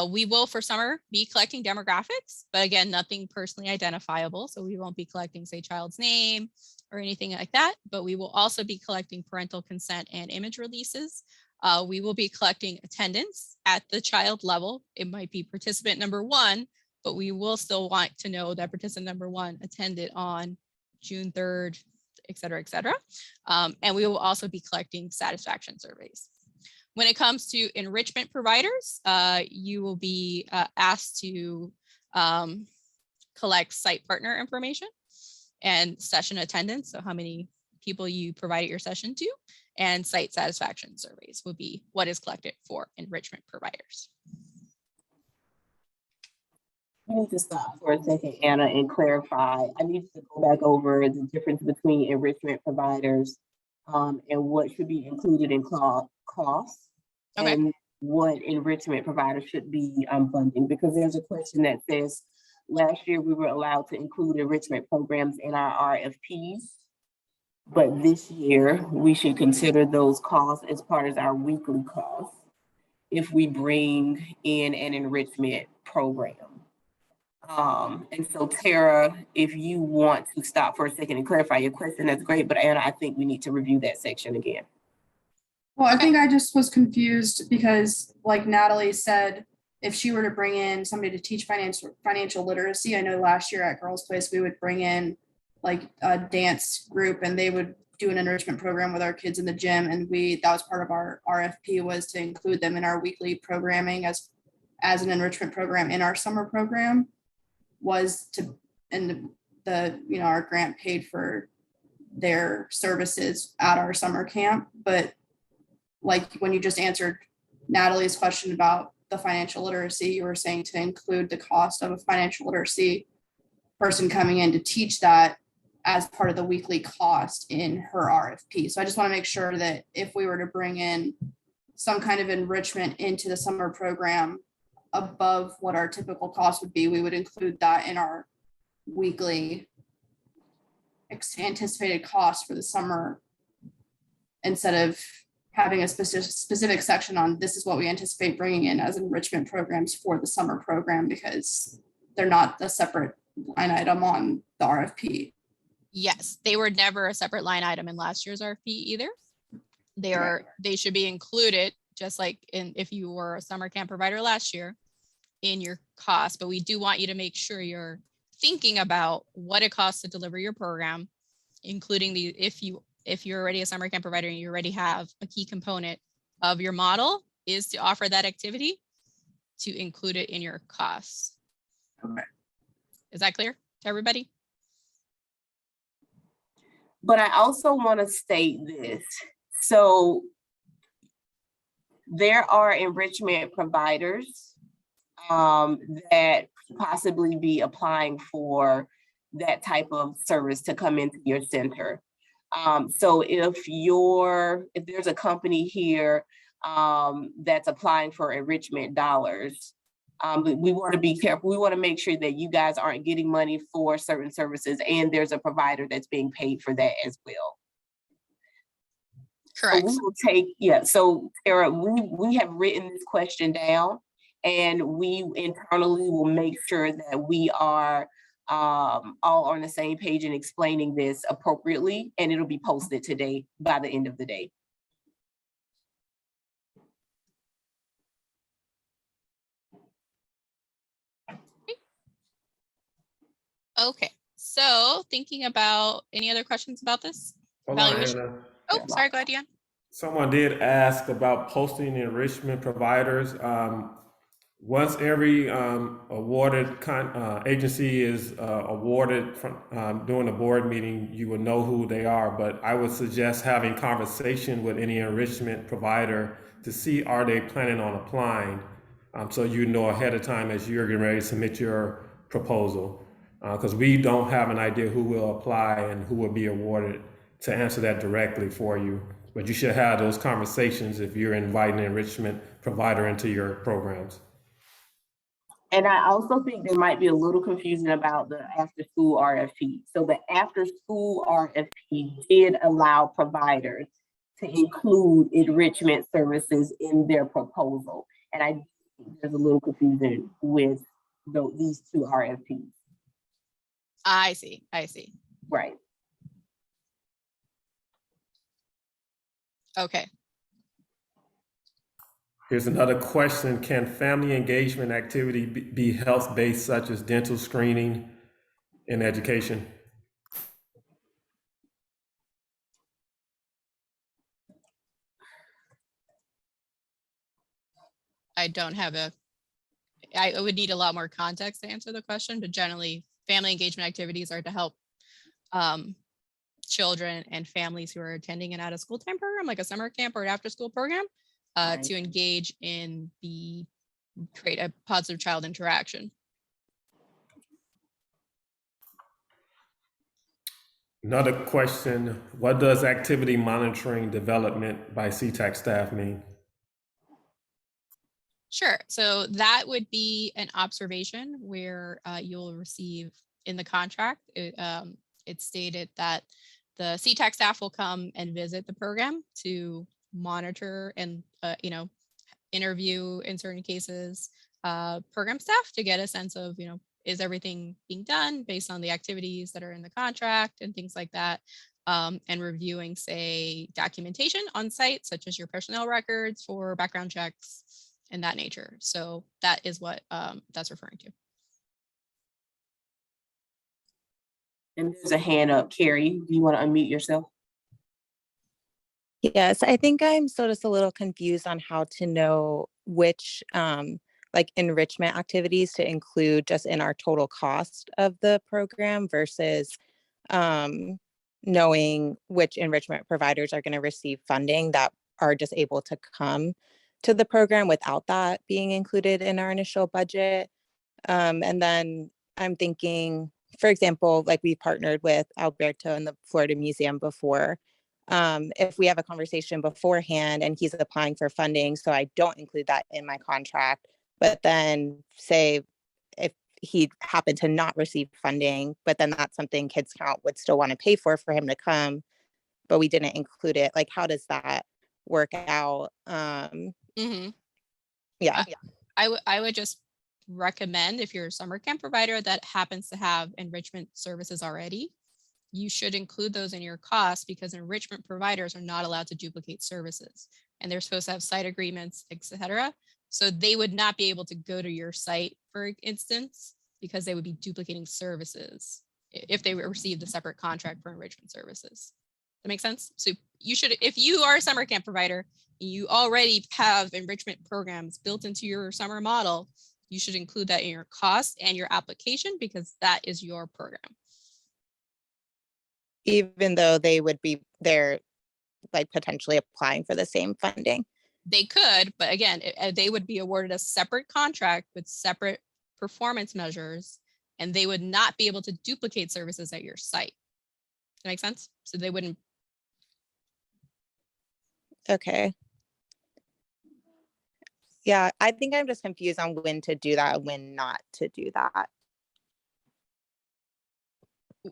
we will for summer be collecting demographics, but again, nothing personally identifiable. So we won't be collecting, say, child's name or anything like that, but we will also be collecting parental consent and image releases. We will be collecting attendance at the child level. It might be participant number 1, but we will still want to know that participant number 1 attended on June 3rd, et cetera, et cetera. And we will also be collecting satisfaction surveys. When it comes to enrichment providers, you will be asked to collect site partner information and session attendance. So how many people you provided your session to, and site satisfaction surveys will be what is collected for enrichment providers. I need to stop for a second, Anna, and clarify. I need to go back over the difference between enrichment providers and what should be included in costs, Okay. and what enrichment providers should be funding, because there's a question that says, last year we were allowed to include enrichment programs in our RFPs, but this year we should consider those costs as part of our weekly costs if we bring in an enrichment program. And so Tara, if you want to stop for a second and clarify your question, that's great. But Anna, I think we need to review that section again. Well, I think I just was confused because, like Natalie said, if she were to bring in somebody to teach financial literacy, I know last year at Girls Place, we would bring in like a dance group and they would do an enrichment program with our kids in the gym. And that was part of our RFP, was to include them in our weekly programming as an enrichment program in our summer program. And our grant paid for their services at our summer camp. But like when you just answered Natalie's question about the financial literacy, you were saying to include the cost of a financial literacy person coming in to teach that as part of the weekly cost in her RFP. So I just want to make sure that if we were to bring in some kind of enrichment into the summer program above what our typical cost would be, we would include that in our weekly anticipated cost for the summer, instead of having a specific section on this is what we anticipate bringing in as enrichment programs for the summer program, because they're not a separate line item on the RFP. Yes, they were never a separate line item in last year's RFP either. They should be included, just like if you were a summer camp provider last year, in your cost. But we do want you to make sure you're thinking about what it costs to deliver your program, including if you're already a summer camp provider and you already have a key component of your model is to offer that activity, to include it in your costs. Okay. Is that clear to everybody? But I also want to state this. So there are enrichment providers that possibly be applying for that type of service to come into your center. So if there's a company here that's applying for enrichment dollars, we want to be careful. We want to make sure that you guys aren't getting money for certain services and there's a provider that's being paid for that as well. Correct. So we will take, so Sarah, we have written this question down, and we internally will make sure that we are all on the same page and explaining this appropriately, and it'll be posted today by the end of the day. Okay, so thinking about any other questions about this? Hold on, Evaluation? Hannah. Oh, sorry, go ahead, Deanne. Someone did ask about posting enrichment providers. Once every awarded agency is awarded from during the board meeting, you will know who they are. But I would suggest having conversation with any enrichment provider to see, are they planning on applying, so you know ahead of time as you're getting ready to submit your proposal. Because we don't have an idea who will apply and who will be awarded to answer that directly for you. But you should have those conversations if you're inviting an enrichment provider into your programs. And I also think there might be a little confusion about the after-school RFP. So the after-school RFP did allow providers to include enrichment services in their proposal. And I think there's a little confusion with these two RFPs. I see. Right. Okay. Here's another question. Can family engagement activity be health-based, such as dental screening and education? I don't have I would need a lot more context to answer the question, but generally family engagement activities are to help children and families who are attending an out-of-school time program, like a summer camp or an after-school program, to engage in create a positive child interaction. Another question, what does activity monitoring development by Seatac staff mean? Sure, so that would be an observation where you'll receive in the contract, it's stated that the Seatac staff will come and visit the program to monitor and interview, in certain cases, program staff to get a sense of, is everything being done based on the activities that are in the contract and things like that, and reviewing, say, documentation on site, such as your personnel records for background checks and that nature. So that is what that's referring to. And there's a hand up. Carrie, do you want to unmute yourself? Yes, I think I'm still just a little confused on how to know which like enrichment activities to include just in our total cost of the program versus knowing which enrichment providers are going to receive funding that are just able to come to the program without that being included in our initial budget. And then I'm thinking, for example, like we partnered with Alberto and the Florida Museum before. If we have a conversation beforehand and he's applying for funding, so I don't include that in my contract, but then say if he happened to not receive funding, but then that's something Kids Count would still want to pay for him to come, but we didn't include it. Like, how does that work out? Yeah. I would just recommend, if you're a summer camp provider that happens to have enrichment services already, you should include those in your costs, because enrichment providers are not allowed to duplicate services, and they're supposed to have site agreements, etc. So they would not be able to go to your site, for instance, because they would be duplicating services if they received a separate contract for enrichment services. That makes sense? So you should, if you are a summer camp provider, you already have enrichment programs built into your summer model, you should include that in your cost and your application, because that is your program. Even though they're like potentially applying for the same funding. They could, but again, they would be awarded a separate contract with separate performance measures, and they would not be able to duplicate services at your site. That makes sense? So they wouldn't. Okay. Yeah, I think I'm just confused on when to do that and when not to do that.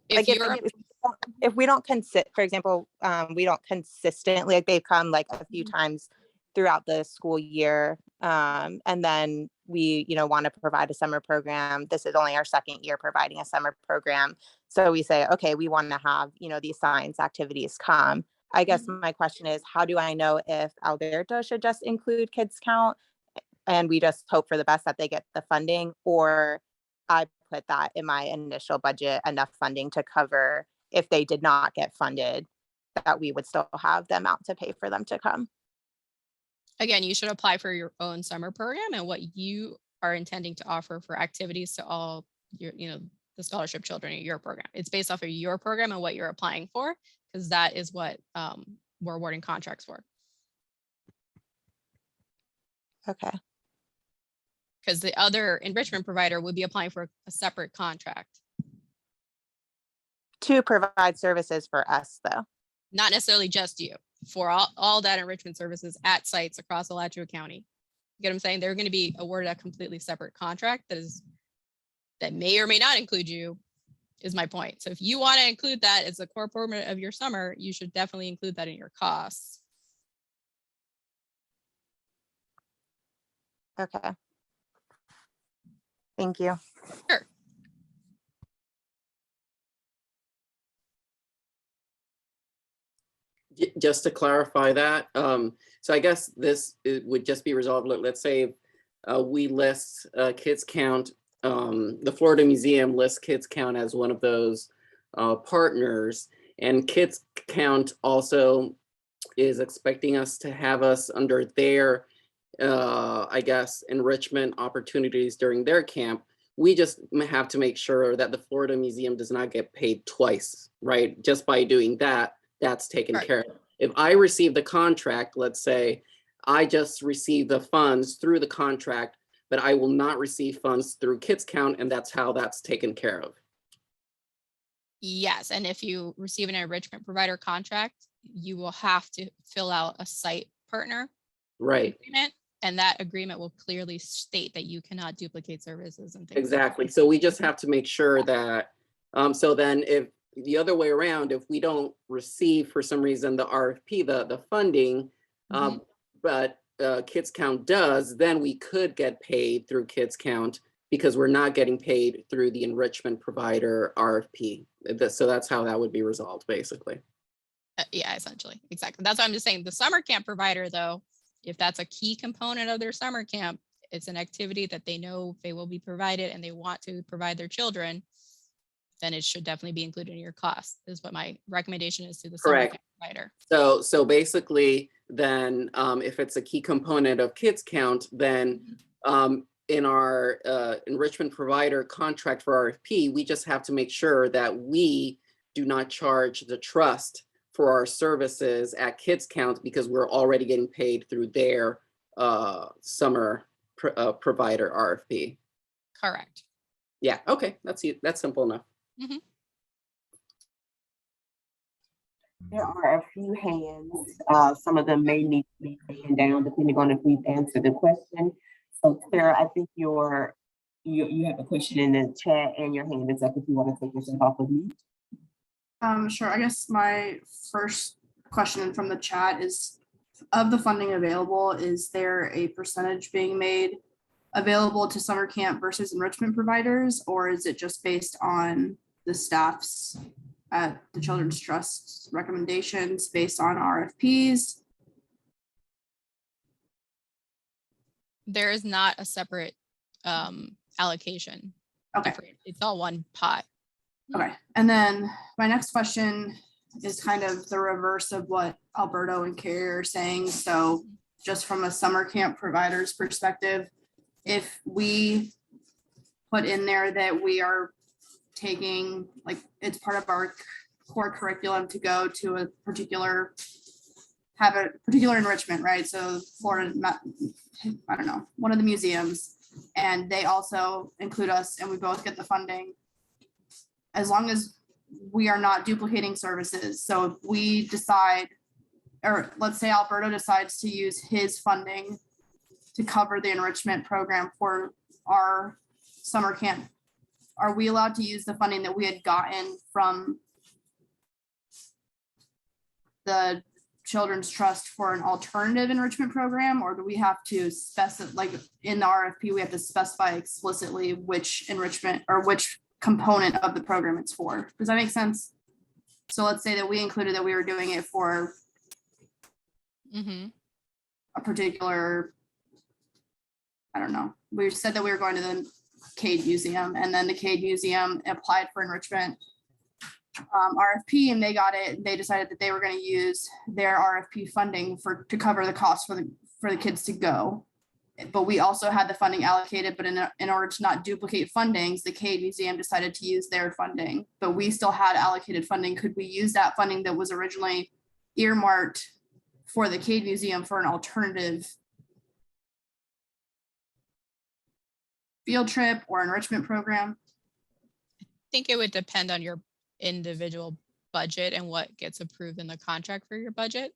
If we don't for example, we don't consistently, like they've come like a few times throughout the school year, and then we, want to provide a summer program. This is only our second year providing a summer program. So we say, okay, we want to have, these science activities come. I guess my question is, how do I know if Alberto should just include Kids Count and we just hope for the best that they get the funding, or I put that in my initial budget, enough funding to cover if they did not get funded, that we would still have the amount to pay for them to come? Again, you should apply for your own summer program and what you are intending to offer for activities to all your, the scholarship children in your program. It's based off of your program and what you're applying for, because that is what we're awarding contracts for. Okay. Because the other enrichment provider would be applying for a separate contract. To provide services for us, though. Not necessarily just you, for all that enrichment services at sites across Alachua County. You get what I'm saying? They're going to be awarded a completely separate contract that may or may not include you, is my point. So if you want to include that as a core program of your summer, you should definitely include that in your costs. Okay. Thank you. Sure. Just to clarify that, so I guess it would just be resolved. Let's say we list Kids Count, the Florida Museum lists Kids Count as one of those partners, and Kids Count also is expecting us to have us under their I guess, enrichment opportunities during their camp. We just have to make sure that the Florida Museum does not get paid twice, right? Just by doing that, that's taken care of. If I receive the contract, let's say, I just receive the funds through the contract, but I will not receive funds through Kids Count, and that's how that's taken care of. Yes, and if you receive an enrichment provider contract, you will have to fill out a site partner agreement. And that agreement will clearly state that you cannot duplicate services and things. Exactly. So we just have to make sure that, so then if the other way around, if we don't receive for some reason the RFP, the funding, but Kids Count does, then we could get paid through Kids Count because we're not getting paid through the enrichment provider RFP. So that's how that would be resolved, basically. Yeah, essentially. Exactly. That's what I'm just saying. The summer camp provider, though, if that's a key component of their summer camp, it's an activity that they know they will be provided and they want to provide their children, then it should definitely be included in your cost, is what my recommendation is to the summer camp provider. So basically then if it's a key component of Kids Count, then in our enrichment provider contract for RFP, we just have to make sure that we do not charge the trust for our services at Kids Count because we're already getting paid through their summer provider RFP. Correct. Yeah, okay, that's simple enough. Mhm. There are a few hands. Some of them may need to be taken down depending on if we've answered the question. So Tara, I think you have a question in the chat and your hand is up if you want to take yourself off of mute. Sure. I guess my first question from the chat is, of the funding available, is there a percentage being made available to summer camp versus enrichment providers, or is it just based on the staff's at the Children's Trust recommendations based on RFPs? There is not a separate allocation. Okay. It's all one pot. Okay. And then my next question is kind of the reverse of what Alberto and Carrie are saying. So just from a summer camp provider's perspective, if we put in there that we are taking, like, it's part of our core curriculum to go to a particular, have a particular enrichment, right? So Florida, I don't know, one of the museums, and they also include us and we both get the funding, as long as we are not duplicating services. So if we decide, or let's say Alberto decides to use his funding to cover the enrichment program for our summer camp, are we allowed to use the funding that we had gotten from the Children's Trust for an alternative enrichment program, or do we have to specify, like in the RFP, we have to specify explicitly which enrichment or which component of the program it's for? Does that make sense? So let's say that we included that we were doing it for a particular, I don't know, we said that we were going to the Cade Museum, and then the Cade Museum applied for enrichment RFP, and they got it. They decided that they were going to use their RFP funding to cover the cost for the kids to go. But we also had the funding allocated, but in order to not duplicate fundings, the Cade Museum decided to use their funding, but we still had allocated funding. Could we use that funding that was originally earmarked for the Cade Museum for an alternative field trip or enrichment program? I think it would depend on your individual budget and what gets approved in the contract for your budget,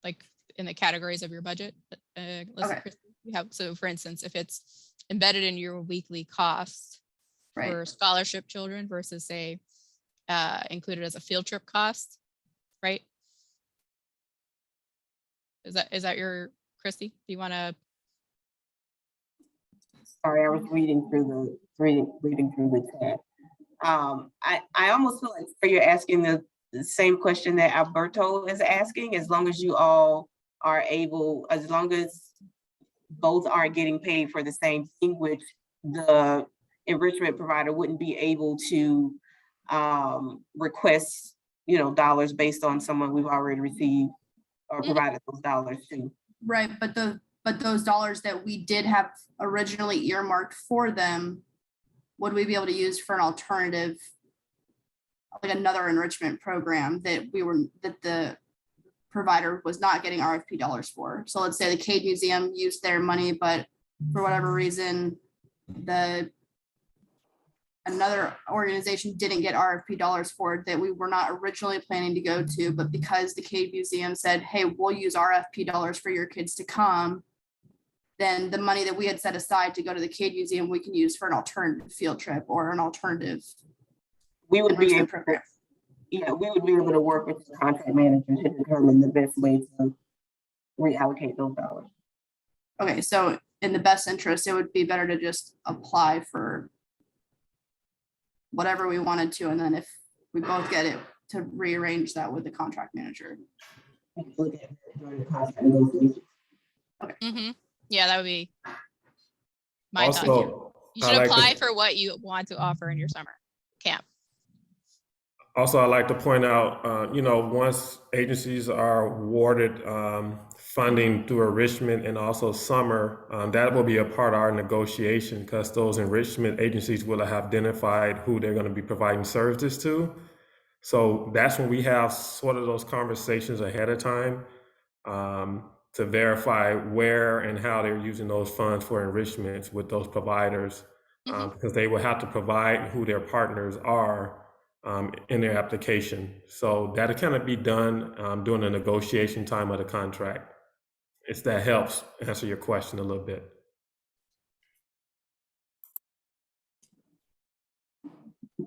like in the categories of your budget. Okay. You have, so for instance, if it's embedded in your weekly cost Right. for scholarship children versus say included as a field trip cost, right? Is that your, Christy? Do you want to? Sorry, I was reading through the chat. I almost feel like you're asking the same question that Alberto is asking. As long as you all are able, as long as both are getting paid for the same thing, which the enrichment provider wouldn't be able to request, dollars based on someone we've already received or provided those dollars to. Right, but those dollars that we did have originally earmarked for them, would we be able to use for an alternative, like another enrichment program that the provider was not getting RFP dollars for? So let's say the Cade Museum used their money, but for whatever reason, another organization didn't get RFP dollars for it that we were not originally planning to go to, but because the Cade Museum said, hey, we'll use RFP dollars for your kids to come, then the money that we had set aside to go to the Cade Museum, we can use for an alternative field trip or an alternative. We would be able to work with the contract manager to determine the best way to reallocate those dollars. Okay, so in the best interest, it would be better to just apply for whatever we wanted to, and then if we both get it, to rearrange that with the contract manager. Yeah, that would be my thought. Also, You should apply for what you want to offer in your summer camp. Also, I'd like to point out, once agencies are awarded funding through enrichment and also summer, that will be a part of our negotiation, because those enrichment agencies will have identified who they're going to be providing services to. So that's when we have sort of those conversations ahead of time. to verify where and how they're using those funds for enrichments with those providers, because they will have to provide who their partners are in their application. So that'll kind of be done during the negotiation time of the contract. If that helps answer your question a little bit.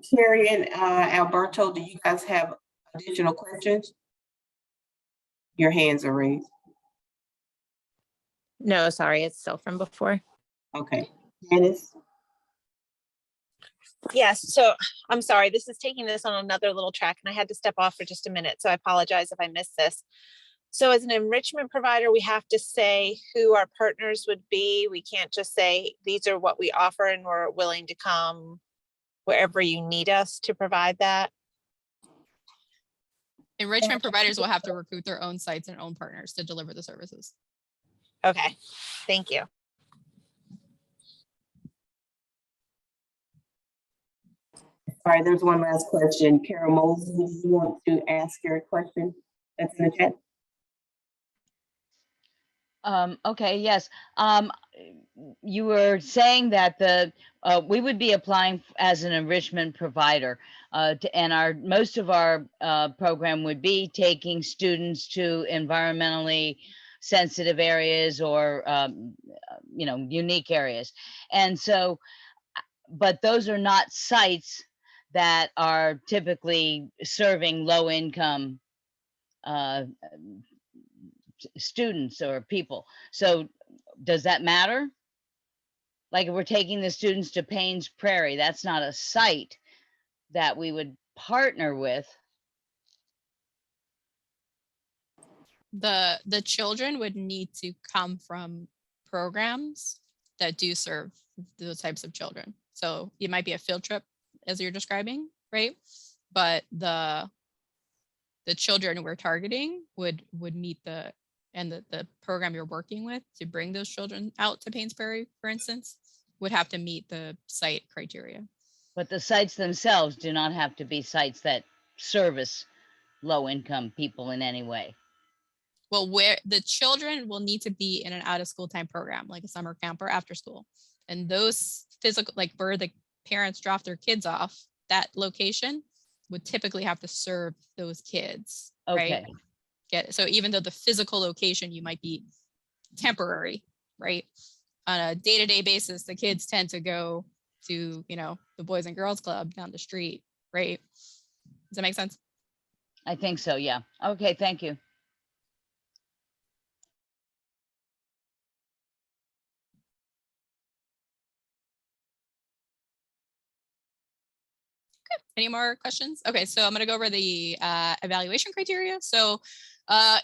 Carrie and Alberto, do you guys have additional questions? Your hands are raised. No, sorry, it's still from before. Okay, Dennis? Yes, so I'm sorry, this is taking this on another little track and I had to step off for just a minute, so I apologize if I missed this. So as an enrichment provider, we have to say who our partners would be. We can't just say, these are what we offer and we're willing to come wherever you need us to provide that. Enrichment providers will have to recruit their own sites and own partners to deliver the services. Okay, thank you. All right, there's one last question. Carol Mosley, do you want to ask your question that's in the chat? Okay, yes. You were saying that we would be applying as an enrichment provider, and most of our program would be taking students to environmentally sensitive areas or unique areas. And so, but those are not sites that are typically serving low income students or people. So does that matter? Like if we're taking the students to Paynes Prairie, that's not a site that we would partner with. The children would need to come from programs that do serve those types of children. So it might be a field trip as you're describing, right? But the children we're targeting would meet the program you're working with to bring those children out to Paynes Prairie, for instance, would have to meet the site criteria. But the sites themselves do not have to be sites that service low-income people in any way. Well, where the children will need to be in an out-of-school time program, like a summer camp or after school. And those physical, like where the parents drop their kids off, that location would typically have to serve those kids, Okay. Right? So even though the physical location you might be temporary, right? On a day-to-day basis, the kids tend to go to, the Boys and Girls Club down the street, right? Does that make sense? I think so, yeah. Okay, thank you. Any more questions? Okay, so I'm going to go over the evaluation criteria. So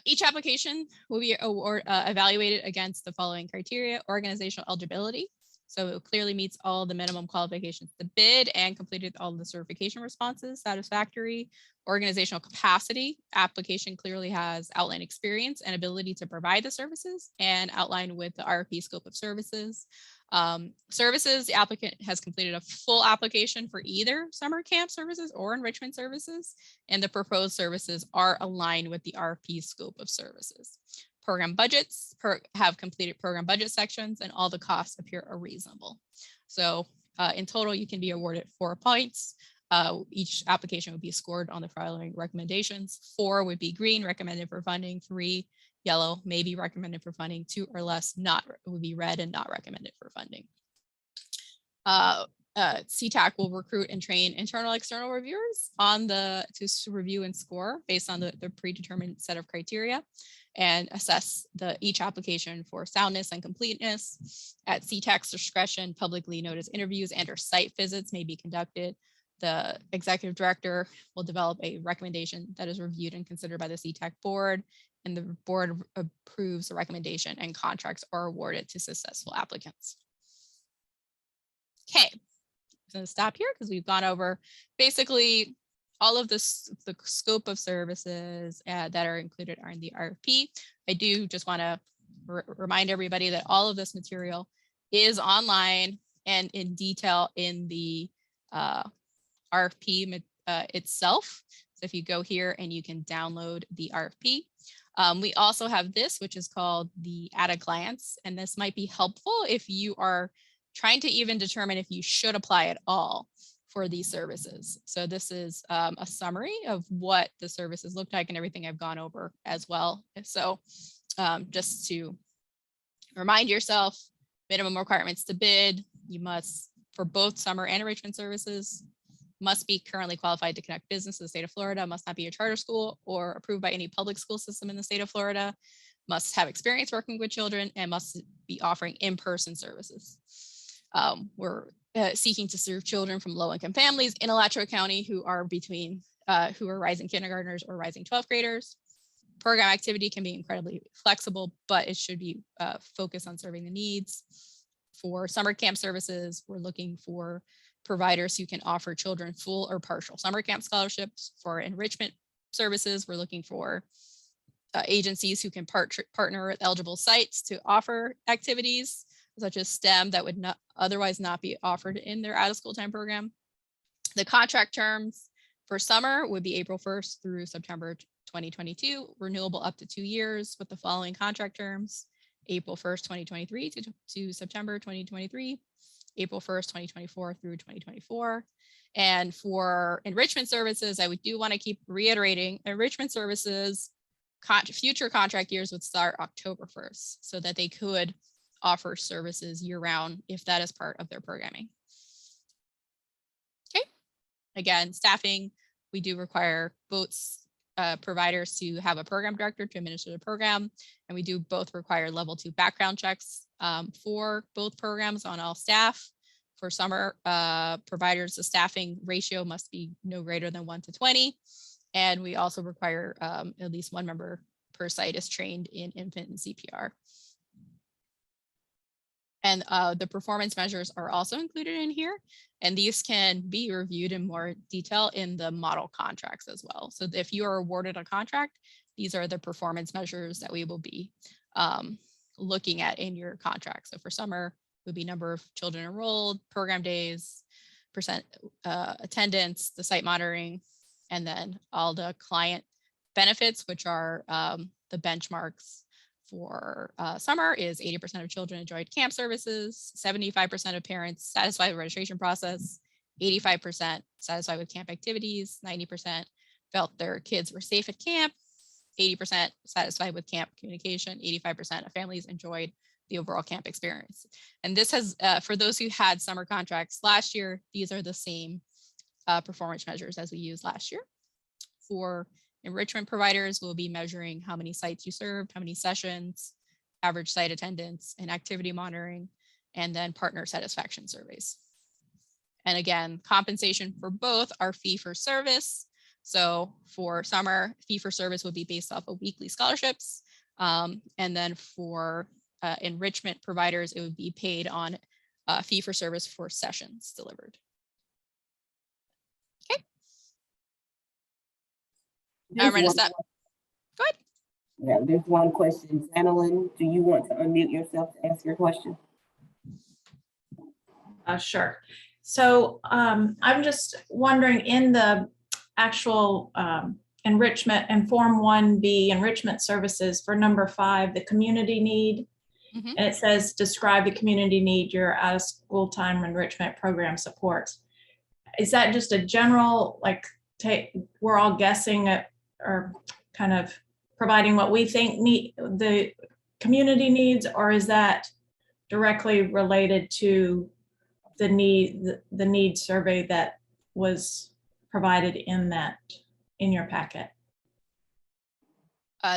each application will be evaluated against the following criteria: organizational eligibility. So it clearly meets all the minimum qualifications to bid and completed all the certification responses satisfactory. Organizational capacity, application clearly has outlined experience and ability to provide the services and outlined with the RFP scope of services. Services, the applicant has completed a full application for either summer camp services or enrichment services, and the proposed services are aligned with the RFP scope of services. Program budgets have completed program budget sections, and all the costs appear reasonable. So in total, you can be awarded 4 points. Each application would be scored on the following recommendations. 4 would be green, recommended for funding. 3, yellow, may be recommended for funding. 2 or less, would be red and not recommended for funding. Seatac will recruit and train internal external reviewers to review and score based on the predetermined set of criteria and assess each application for soundness and completeness. At Seatac's discretion, publicly noticed interviews and/or site visits may be conducted. The executive director will develop a recommendation that is reviewed and considered by the Seatac board, and the board approves the recommendation and contracts are awarded to successful applicants. Okay, I'm going to stop here because we've gone over basically all of the scope of services that are included are in the RFP. I do just want to remind everybody that all of this material is online and in detail in the RFP itself. So if you go here and you can download the RFP, We also have this, which is called the at a glance, and this might be helpful if you are trying to even determine if you should apply at all for these services. So this is a summary of what the services look like and everything I've gone over as well. So just to remind yourself, minimum requirements to bid, you must, for both summer and enrichment services, must be currently qualified to conduct business in the state of Florida, must not be a charter school or approved by any public school system in the state of Florida, must have experience working with children, and must be offering in-person services. We're seeking to serve children from low-income families in Alachua County who are rising kindergartners or rising 12th graders. Program activity can be incredibly flexible, but it should be focused on serving the needs. For summer camp services, we're looking for providers who can offer children full or partial summer camp scholarships. For enrichment services, we're looking for agencies who can partner with eligible sites to offer activities such as STEM that would not otherwise not be offered in their out of school time program. The contract terms for summer would be April 1st through September 2022, renewable up to 2 years with the following contract terms: April 1st, 2023 to September 2023, April 1st, 2024 through 2024. And for enrichment services, I do want to keep reiterating, enrichment services future contract years would start October 1st so that they could offer services year round if that is part of their programming. Okay, again, staffing, we do require both providers to have a program director to administer the program, and we do both require level 2 background checks for both programs on all staff. For summer providers, the staffing ratio must be no greater than 1 to 20. And we also require at least 1 member per site is trained in infant and CPR. And the performance measures are also included in here, and these can be reviewed in more detail in the model contracts as well. So if you are awarded a contract, these are the performance measures that we will be looking at in your contract. So for summer, it would be number of children enrolled, program days, percent attendance, the site monitoring, and then all the client benefits, which are the benchmarks. For summer is 80% of children enjoyed camp services, 75% of parents satisfied with the registration process, 85% satisfied with camp activities, 90% felt their kids were safe at camp, 80% satisfied with camp communication, 85% of families enjoyed the overall camp experience. And this has, for those who had summer contracts last year, these are the same performance measures as we used last year. For enrichment providers, will be measuring how many sites you served, how many sessions, average site attendance, and activity monitoring, and then partner satisfaction surveys. And again, compensation for both are fee for service. So for summer, fee for service would be based off of weekly scholarships. And then for enrichment providers, it would be paid on fee for service for sessions delivered. I'm going to stop. Go ahead. Yeah, there's one question. Annalyn, do you want to unmute yourself to ask your question? Sure. So I'm just wondering, in the actual enrichment and Form 1B enrichment services for number 5, the community need, and it says describe the community need your out of school time enrichment program supports. Is that just a general, like, we're all guessing at, or kind of providing what we think the community needs, or is that directly related to the need survey that was provided in your packet?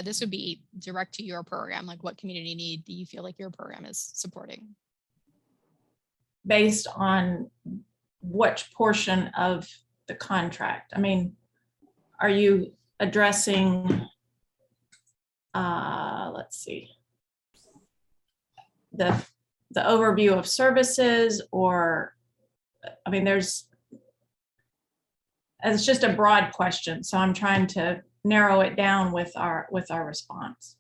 This would be direct to your program. Like, what community need do you feel like your program is supporting? Based on which portion of the contract? I mean, are you addressing, let's see, the overview of services, or, I mean, it's just a broad question, so I'm trying to narrow it down with our response.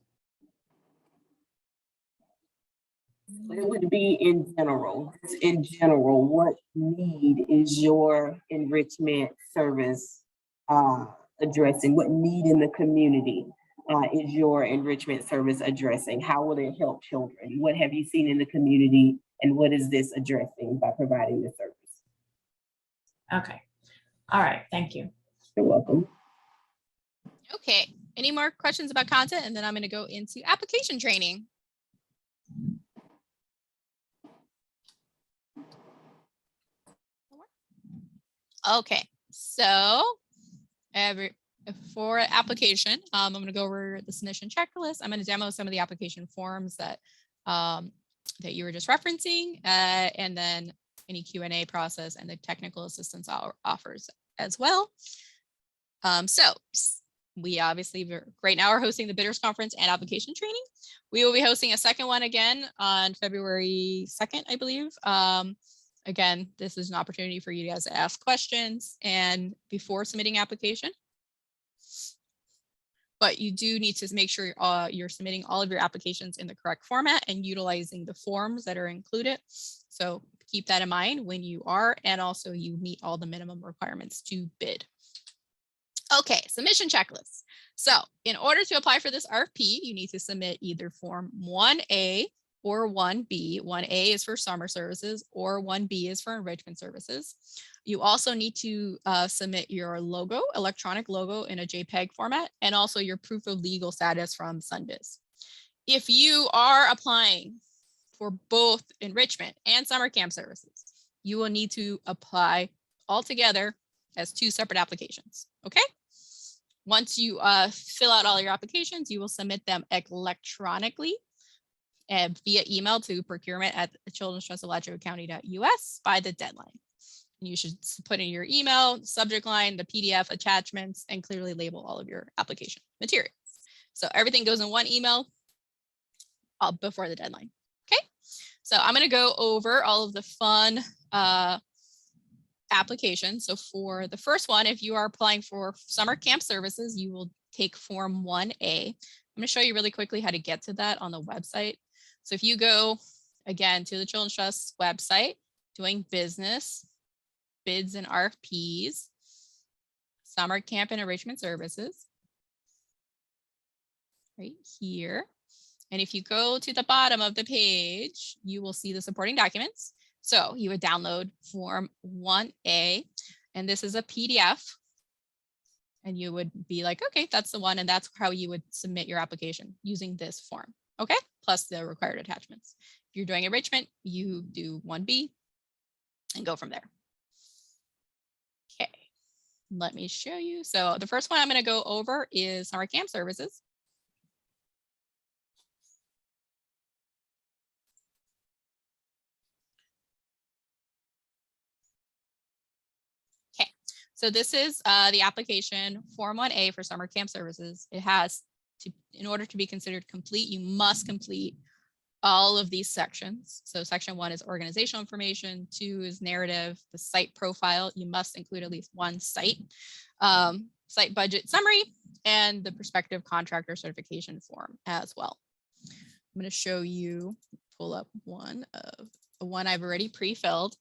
It would be in general. In general, what need is your enrichment service addressing? What need in the community? is your enrichment service addressing? How will it help children? What have you seen in the community, and what is this addressing by providing the service? Okay. All right. Thank you. You're welcome. Okay, any more questions about content? And then I'm going to go into application training. Okay, so for application, I'm going to go over the submission checklist. I'm going to demo some of the application forms that that you were just referencing, and then any Q&A process and the technical assistance offers as well. So we obviously right now are hosting the bidders conference and application training. We will be hosting a second one again on February 2nd, I believe. Again, this is an opportunity for you guys to ask questions and before submitting application. But you do need to make sure you're submitting all of your applications in the correct format and utilizing the forms that are included. So keep that in mind when you are, and also you meet all the minimum requirements to bid. Okay, submission checklist. So in order to apply for this RFP, you need to submit either form 1A or 1B. 1A is for summer services, or 1B is for enrichment services. You also need to submit your logo, electronic logo in a JPEG format, and also your proof of legal status from SunBiz. If you are applying for both enrichment and summer camp services, you will need to apply all together as 2 separate applications, okay? Once you fill out all your applications, you will submit them electronically and via email to procurement@childrenstrust.alachuacounty.us by the deadline. You should put in your email, subject line, the PDF attachments, and clearly label all of your application materials. So everything goes in one email before the deadline. Okay, so I'm going to go over all of the fun applications. So for the first one, if you are applying for summer camp services, you will take form 1A. I'm going to show you really quickly how to get to that on the website. So if you go again to the Children's Trust website, doing business, bids and RFPs, summer camp and enrichment services, right here. And if you go to the bottom of the page, you will see the supporting documents. So you would download form 1A, and this is a PDF. And you would be like, okay, that's the one. And that's how you would submit your application using this form. Okay, plus the required attachments. If you're doing enrichment, you do 1B and go from there. Okay, let me show you. So the first one I'm going to go over is summer camp services. Okay, so this is the application form 1A for summer camp services. It has to, in order to be considered complete, you must complete all of these sections. So section 1 is organizational information, 2 is narrative, the site profile. You must include at least 1 site, site budget summary, and the prospective contractor certification form as well. I'm going to show you, pull up one I've already pre-filled.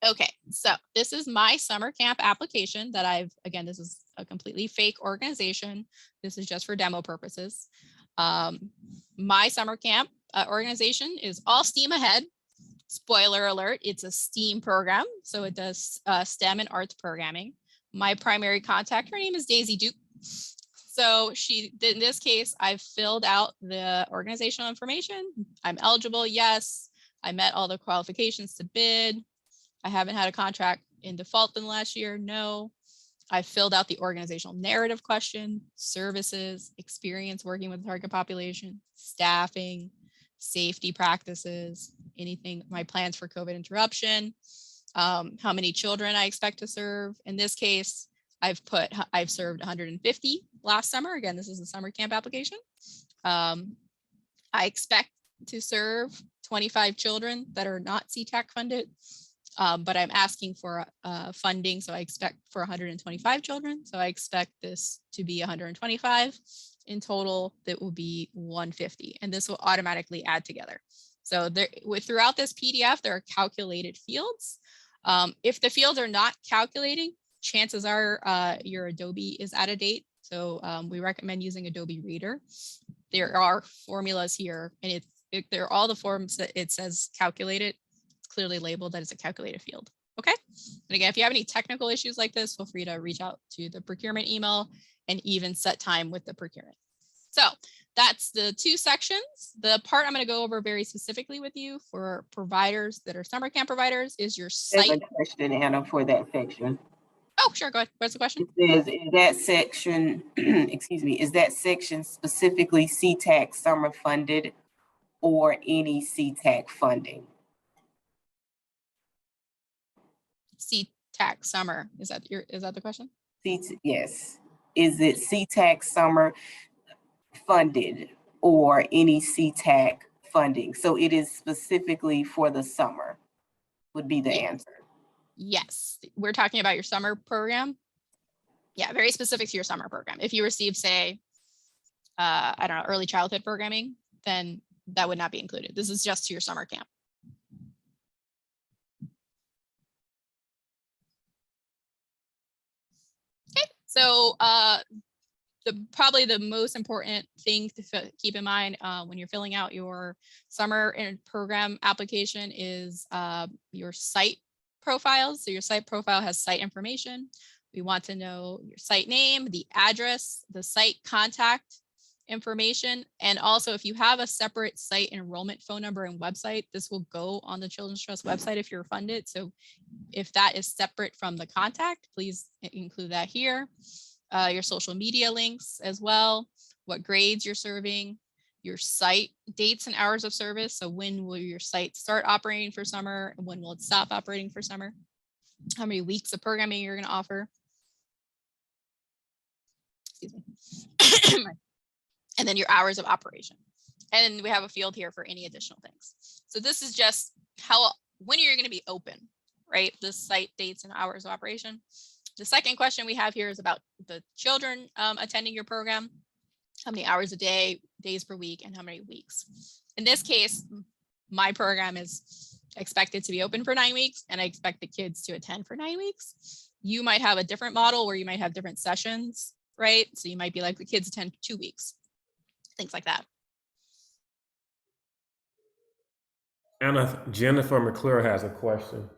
Okay, so this is my summer camp application that again, this is a completely fake organization. This is just for demo purposes. My summer camp organization is all STEAM ahead. Spoiler alert, it's a STEAM program. So it does STEM and arts programming. My primary contact, her name is Daisy Duke. So in this case, I've filled out the organizational information. I'm eligible, yes. I met all the qualifications to bid. I haven't had a contract in default in the last year, no. I filled out the organizational narrative question, services, experience working with the target population, staffing, safety practices, anything, my plans for COVID interruption, how many children I expect to serve. In this case, I've served 150 last summer. Again, this is a summer camp application. I expect to serve 25 children that are not Seatac funded. But I'm asking for funding, so I expect for 125 children. So I expect this to be 125. In total, that will be 150, and this will automatically add together. So throughout this PDF, there are calculated fields. If the fields are not calculating, chances are your Adobe is out of date. So we recommend using Adobe Reader. There are formulas here, and they're all the forms that it says calculated. It's clearly labeled that it's a calculated field. Okay. And again, if you have any technical issues like this, feel free to reach out to the procurement email and even set time with the procurement. So that's the two sections. The part I'm going to go over very specifically with you for providers that are summer camp providers is your There's site. a question, Anna, for that section. Oh, sure. Go ahead. What's the question? It says, is that section, excuse me, is that section specifically Seatac summer funded or any Seatac funding? Seatac summer. Is that the question? Yes. Is it Seatac summer funded or any Seatac funding? So it is specifically for the summer would be the answer. Yes. We're talking about your summer program. Yeah, very specific to your summer program. If you receive, say, I don't know, early childhood programming, then that would not be included. This is just to your summer camp. Okay, so probably the most important thing to keep in mind when you're filling out your summer program application is your site profiles. So your site profile has site information. We want to know your site name, the address, the site contact information, and also if you have a separate site enrollment phone number and website, this will go on the Children's Trust website if you're funded. So if that is separate from the contact, please include that here. Your social media links as well, what grades you're serving, your site dates and hours of service. So when will your site start operating for summer and when will it stop operating for summer? How many weeks of programming you're going to offer? Excuse me. And then your hours of operation. And we have a field here for any additional things. So this is just when you're going to be open, right? The site dates and hours of operation. The second question we have here is about the children attending your program. How many hours a day, days per week, and how many weeks? In this case, my program is expected to be open for 9 weeks, and I expect the kids to attend for 9 weeks. You might have a different model where you might have different sessions, right? So you might be like the kids attend 2 weeks, things like that. Anna, Jennifer McClure has a question.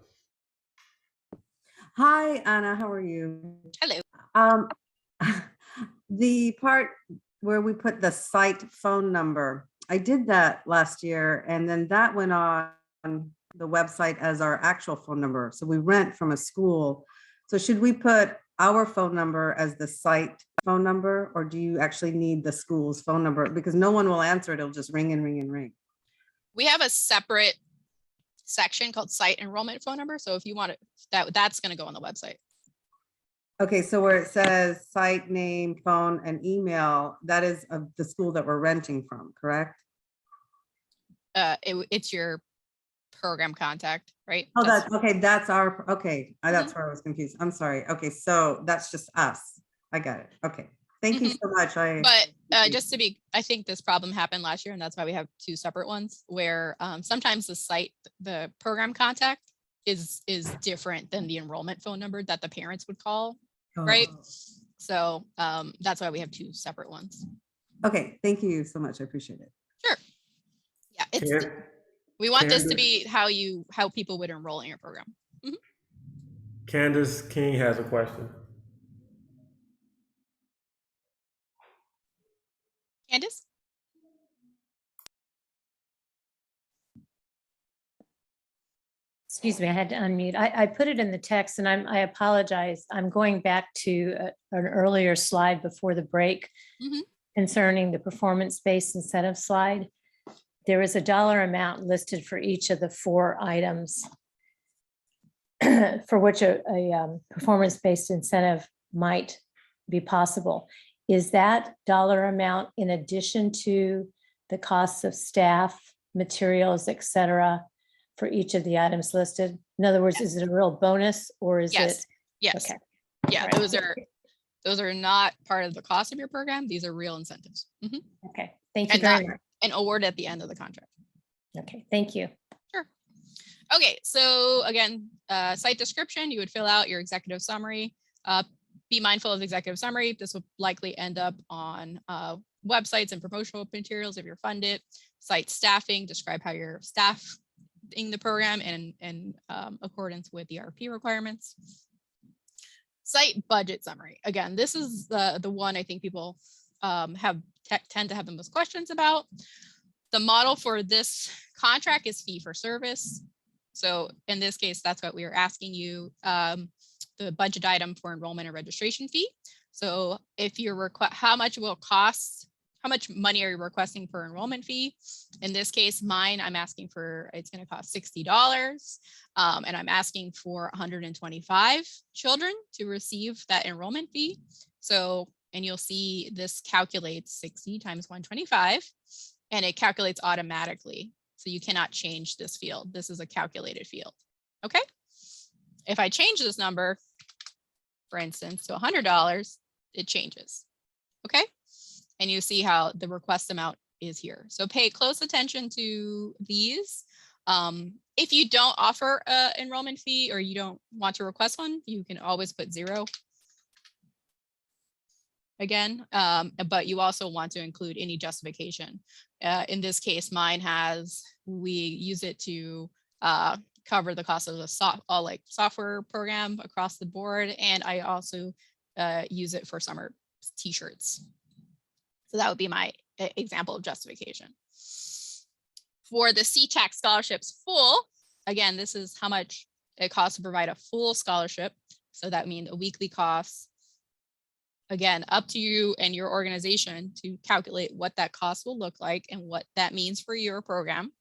Hi, Anna, how are you? Hello. The part where we put the site phone number, I did that last year, and then that went on the website as our actual phone number. So we rent from a school. So should we put our phone number as the site phone number, or do you actually need the school's phone number? Because no one will answer it. It'll just ring and ring and ring. We have a separate section called site enrollment phone number. So if you want it, that's going to go on the website. Okay, so where it says site name, phone, and email, that is of the school that we're renting from, correct? It's your program contact, right? Oh, that's okay. That's our, okay. That's where I was confused. I'm sorry. Okay, so that's just us. I got it. Okay. Thank you so much. But just to be, I think this problem happened last year, and that's why we have two separate ones where sometimes the program contact is different than the enrollment phone number that the parents would call, right? So that's why we have two separate ones. Okay, thank you so much. I appreciate it. Sure. Yeah, we want this to be how people would enroll in your program. Candace King has a question. Candace? Excuse me, I had to unmute. I put it in the text and I apologize. I'm going back to an earlier slide before the break concerning the performance-based incentive slide. There is a dollar amount listed for each of the 4 items for which a performance-based incentive might be possible. Is that dollar amount in addition to the costs of staff, materials, et cetera, for each of the items listed? In other words, is it a real bonus or is it? Yes. Okay. Yeah, Right. those are not part of the cost of your program. These are real incentives. Okay, thank you very much. An award at the end of the contract. Okay, thank you. Sure. Okay, so again, site description, you would fill out your executive summary. be mindful of the executive summary. This will likely end up on websites and promotional materials if you're funded. Cite staffing, describe how you're staffing the program in accordance with the RP requirements. Cite budget summary. Again, this is the one I think people tend to have the most questions about. The model for this contract is fee for service. So in this case, that's what we are asking you, the budget item for enrollment and registration fee. So if you're how much will it cost? How much money are you requesting for enrollment fee? In this case, mine, I'm asking for, it's going to cost $60. And I'm asking for 125 children to receive that enrollment fee. So, and you'll see this calculates 60 times 125, and it calculates automatically. So you cannot change this field. This is a calculated field. Okay. If I change this number, for instance, to $100, it changes. Okay. And you see how the request amount is here. So pay close attention to these. If you don't offer an enrollment fee or you don't want to request one, you can always put 0 again, but you also want to include any justification. In this case, mine has, we use it to cover the cost of the software program across the board. And I also use it for summer t-shirts. So that would be my example of justification. For the Seatac scholarships full, again, this is how much it costs to provide a full scholarship. So that means a weekly cost. Again, up to you and your organization to calculate what that cost will look like and what that means for your program.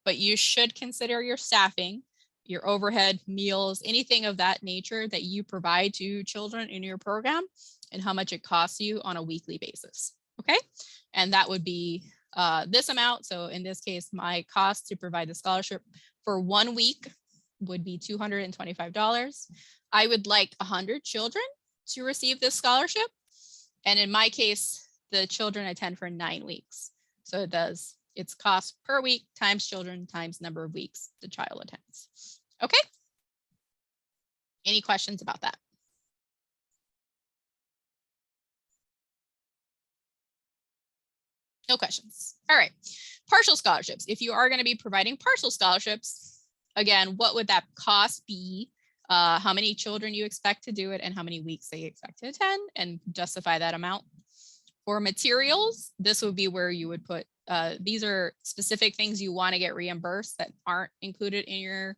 But you should consider your staffing, your overhead, meals, anything of that nature that you provide to children in your program and how much it costs you on a weekly basis. Okay, and that would be this amount. So in this case, my cost to provide the scholarship for 1 week would be $225. I would like 100 children to receive this scholarship. And in my case, the children attend for 9 weeks. So it's cost per week times children times number of weeks the child attends. Okay. Any questions about that? No questions. All right. Partial scholarships. If you are going to be providing partial scholarships, again, what would that cost be? How many children you expect to do it and how many weeks they expect to attend and justify that amount. For materials, this would be where you would put, these are specific things you want to get reimbursed that aren't included in your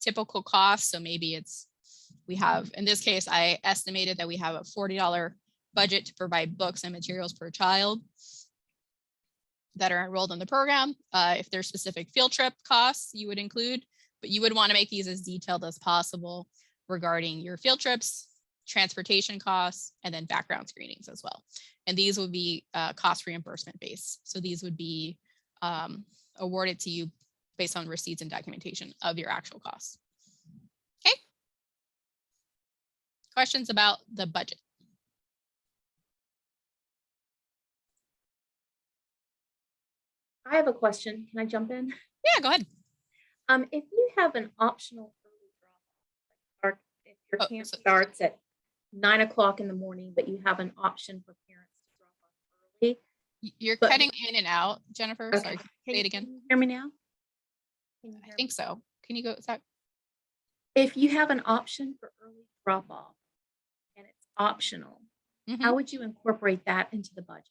typical cost. So maybe it's, we have, in this case, I estimated that we have a $40 budget to provide books and materials per child that are enrolled in the program. If there's specific field trip costs, you would include, but you would want to make these as detailed as possible regarding your field trips, transportation costs, and then background screenings as well. And these would be cost reimbursement based. So these would be awarded to you based on receipts and documentation of your actual costs. Okay. Questions about the budget? I have a question. Can I jump in? Yeah, go ahead. If you have an optional early drop, if your camp starts at 9 o'clock in the morning, but you have an option for parents to drop off early. You're cutting in and out, Jennifer. Okay. Sorry, say it again. Can you hear me now? I think so. Can you go, Zach? If you have an option for early drop off and it's optional, how would you incorporate that into the budget?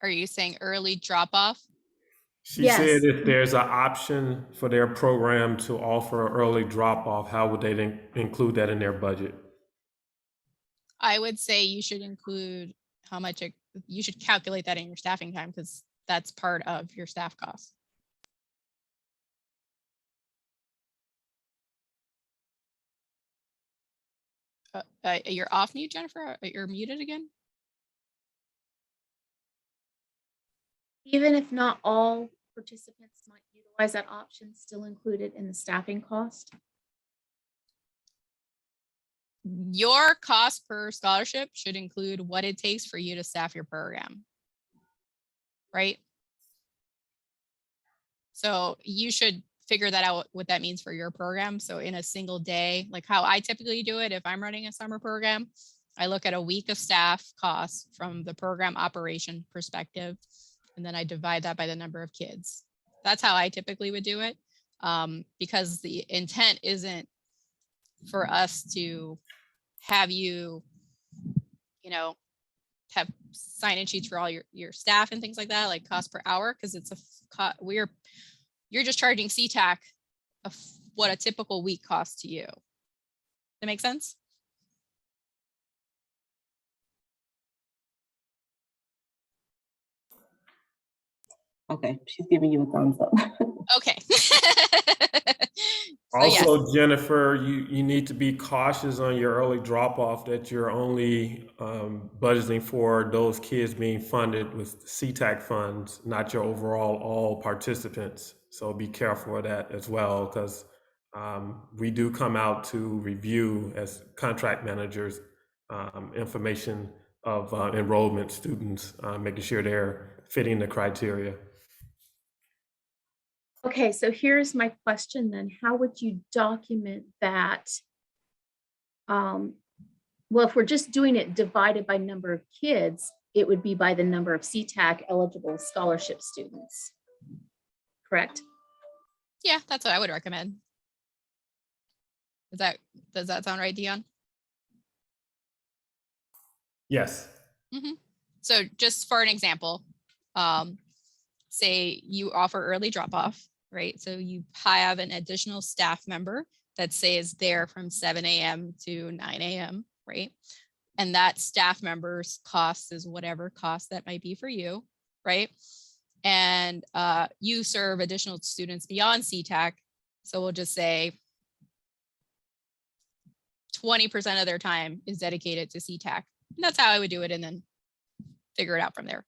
Are you saying early drop off? She said if there's an option for their program to offer early drop off, how would they include that in their budget? I would say you should include how much you should calculate that in your staffing time because that's part of your staff costs. You're off mute, Jennifer. You're muted again. Even if not all participants might utilize that option, still included in the staffing cost? Your cost per scholarship should include what it takes for you to staff your program, right? So you should figure that out, what that means for your program. So in a single day, like how I typically do it, if I'm running a summer program, I look at a week of staff costs from the program operation perspective, and then I divide that by the number of kids. That's how I typically would do it, because the intent isn't for us to have you, you know, have sign-in sheets for all your staff and things like that, like cost per hour, because it's you're just charging Seatac of what a typical week costs to you. That make sense? Okay, she's giving you a thumbs up. Okay. Also, yes. Jennifer, you need to be cautious on your early drop off that you're only budgeting for those kids being funded with Seatac funds, not your overall all participants. So be careful of that as well, because we do come out to review as contract managers information of enrollment students, making sure they're fitting the criteria. Okay, so here's my question then. How would you document that? Well, if we're just doing it divided by number of kids, it would be by the number of Seatac eligible scholarship students. Correct? Yeah, that's what I would recommend. Does that sound right, Dion? Yes. Mm-hmm. So just for an example, say you offer early drop off, right? So you have an additional staff member that is there from 7 a.m. to 9 a.m., right? And that staff member's cost is whatever cost that might be for you, right? And you serve additional students beyond Seatac. So we'll just say 20% of their time is dedicated to Seatac. And that's how I would do it, and then figure it out from there.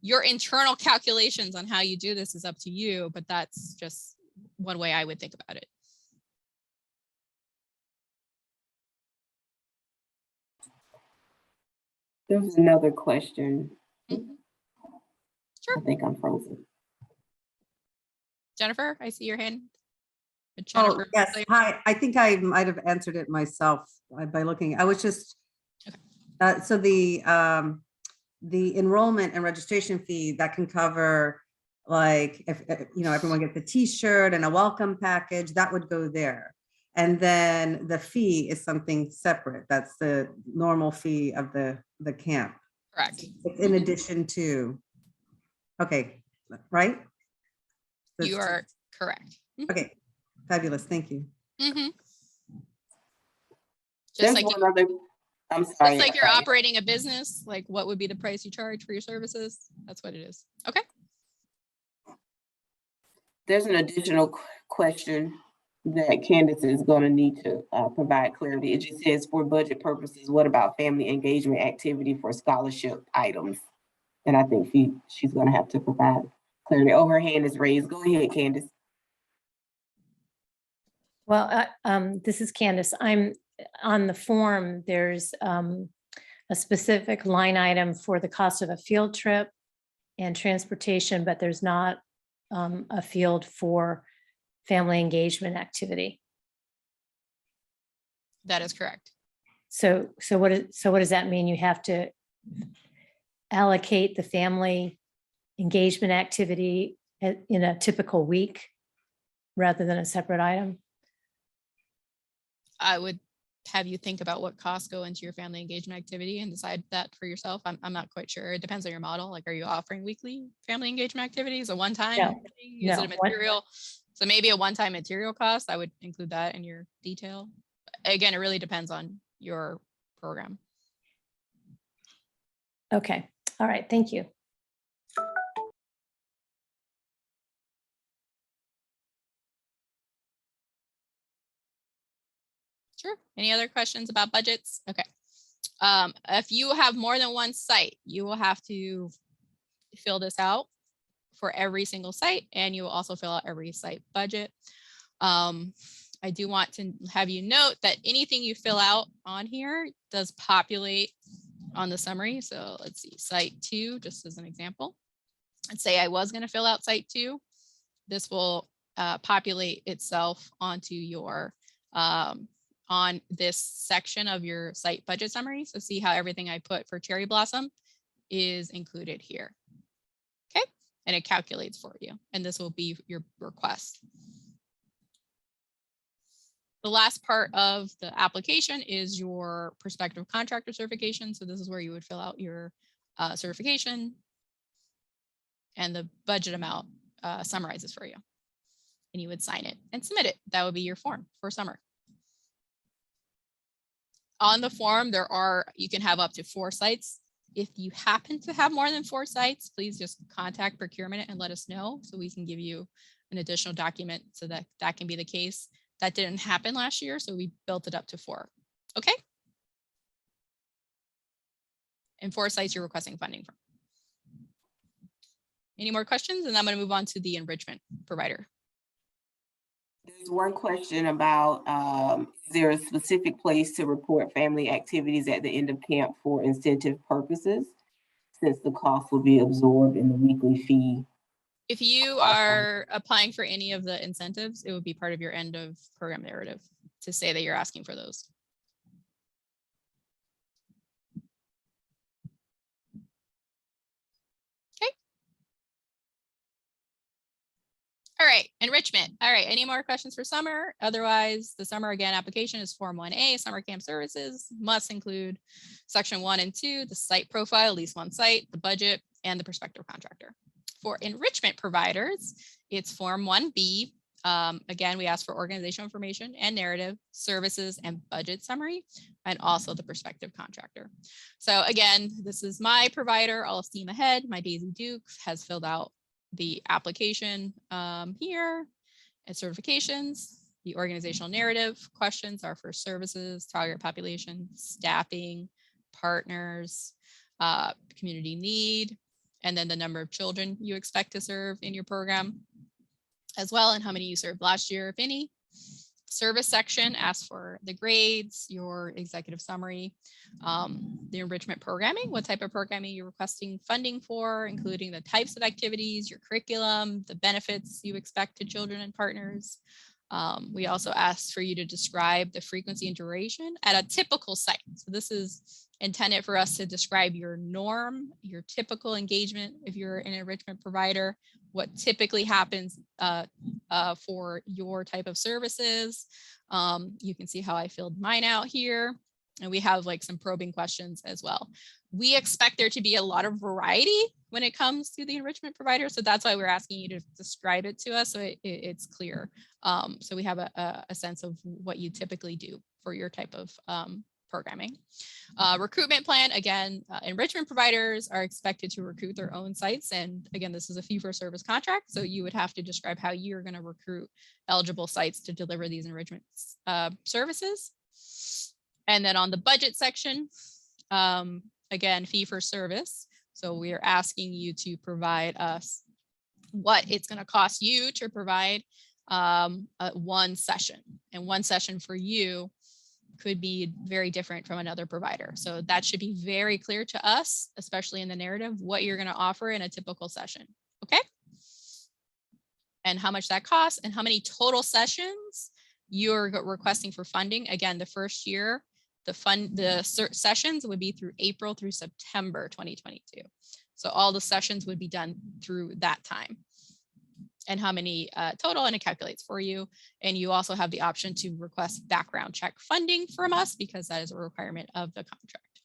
Your internal calculations on how you do this is up to you, but that's just one way I would think about it. There's another question. Mm-hmm. Sure. I think I'm frozen. Jennifer, I see your hand. Oh, yes. Hi. I think I might have answered it myself by looking. I was just, so the enrollment and registration fee that can cover, like, if you know, everyone gets a t-shirt and a welcome package, that would go there. And then the fee is something separate. That's the normal fee of the camp. Correct. It's in addition to, okay, right? You are correct. Okay, fabulous. Thank you. Mm-hmm. Just like one other, I'm sorry. Just like you're operating a business, like what would be the price you charge for your services? That's what it is. Okay. There's an additional question that Candace is going to need to provide clarity. It just says, for budget purposes, what about family engagement activity for scholarship items? And I think she's going to have to provide clarity. Oh, her hand is raised. Go ahead, Candace. Well, this is Candace. I'm on the form. There's a specific line item for the cost of a field trip and transportation, but there's not a field for family engagement activity. That is correct. So what does that mean? You have to allocate the family engagement activity in a typical week rather than a separate item? I would have you think about what costs go into your family engagement activity and decide that for yourself. I'm not quite sure. It depends on your model. Like, are you offering weekly family engagement activities, a one-time thing? Is it a material? So maybe a one-time material cost, I would include that in your detail. Again, it really depends on your program. Okay. All right. Thank you. Sure. Any other questions about budgets? Okay. If you have more than one site, you will have to fill this out for every single site, and you will also fill out every site budget. I do want to have you note that anything you fill out on here does populate on the summary. So let's see, site 2, just as an example. Let's say I was going to fill out site 2. This will populate itself onto your on this section of your site budget summary. So see how everything I put for Cherry Blossom is included here. Okay, and it calculates for you, and this will be your request. The last part of the application is your prospective contractor certification. So this is where you would fill out your certification, and the budget amount summarizes for you. And you would sign it and submit it. That would be your form for summer. On the form, you can have up to 4 sites. If you happen to have more than 4 sites, please just contact procurement and let us know so we can give you an additional document so that that can be the case. That didn't happen last year, so we built it up to 4. Okay. And 4 sites you're requesting funding from. Any more questions? And I'm going to move on to the enrichment provider. There's one question about, is there a specific place to report family activities at the end of camp for incentive purposes, since the cost will be absorbed in the weekly fee? If you are applying for any of the incentives, it would be part of your end of program narrative to say that you're asking for those. Okay. All right, enrichment. All right, any more questions for summer? Otherwise, the summer again application is Form 1A, summer camp services must include section 1 and 2, the site profile, at least 1 site, the budget, and the prospective contractor. For enrichment providers, it's Form 1B. Again, we ask for organizational information and narrative, services, and budget summary, and also the prospective contractor. So again, this is my provider, all steam ahead. My Daisy Duke has filled out the application here and certifications. The organizational narrative questions are for services, target population, staffing, partners, community need, and then the number of children you expect to serve in your program as well, and how many you served last year, if any. Service section asks for the grades, your executive summary, the enrichment programming, what type of programming you're requesting funding for, including the types of activities, your curriculum, the benefits you expect to children and partners. We also asked for you to describe the frequency and duration at a typical site. So this is intended for us to describe your norm, your typical engagement if you're an enrichment provider, what typically happens for your type of services. You can see how I filled mine out here. And we have like some probing questions as well. We expect there to be a lot of variety when it comes to the enrichment provider. So that's why we're asking you to describe it to us so it's clear. So we have a sense of what you typically do for your type of programming. Recruitment plan, again, enrichment providers are expected to recruit their own sites. And again, this is a fee-for-service contract. So you would have to describe how you're going to recruit eligible sites to deliver these enrichment services. And then on the budget section, again, fee-for-service. So we are asking you to provide us what it's going to cost you to provide one session. And one session for you could be very different from another provider. So that should be very clear to us, especially in the narrative, what you're going to offer in a typical session. Okay. And how much that costs and how many total sessions you're requesting for funding. Again, the first year, the sessions would be through April through September 2022. So all the sessions would be done through that time. And how many total, and it calculates for you. And you also have the option to request background check funding from us because that is a requirement of the contract.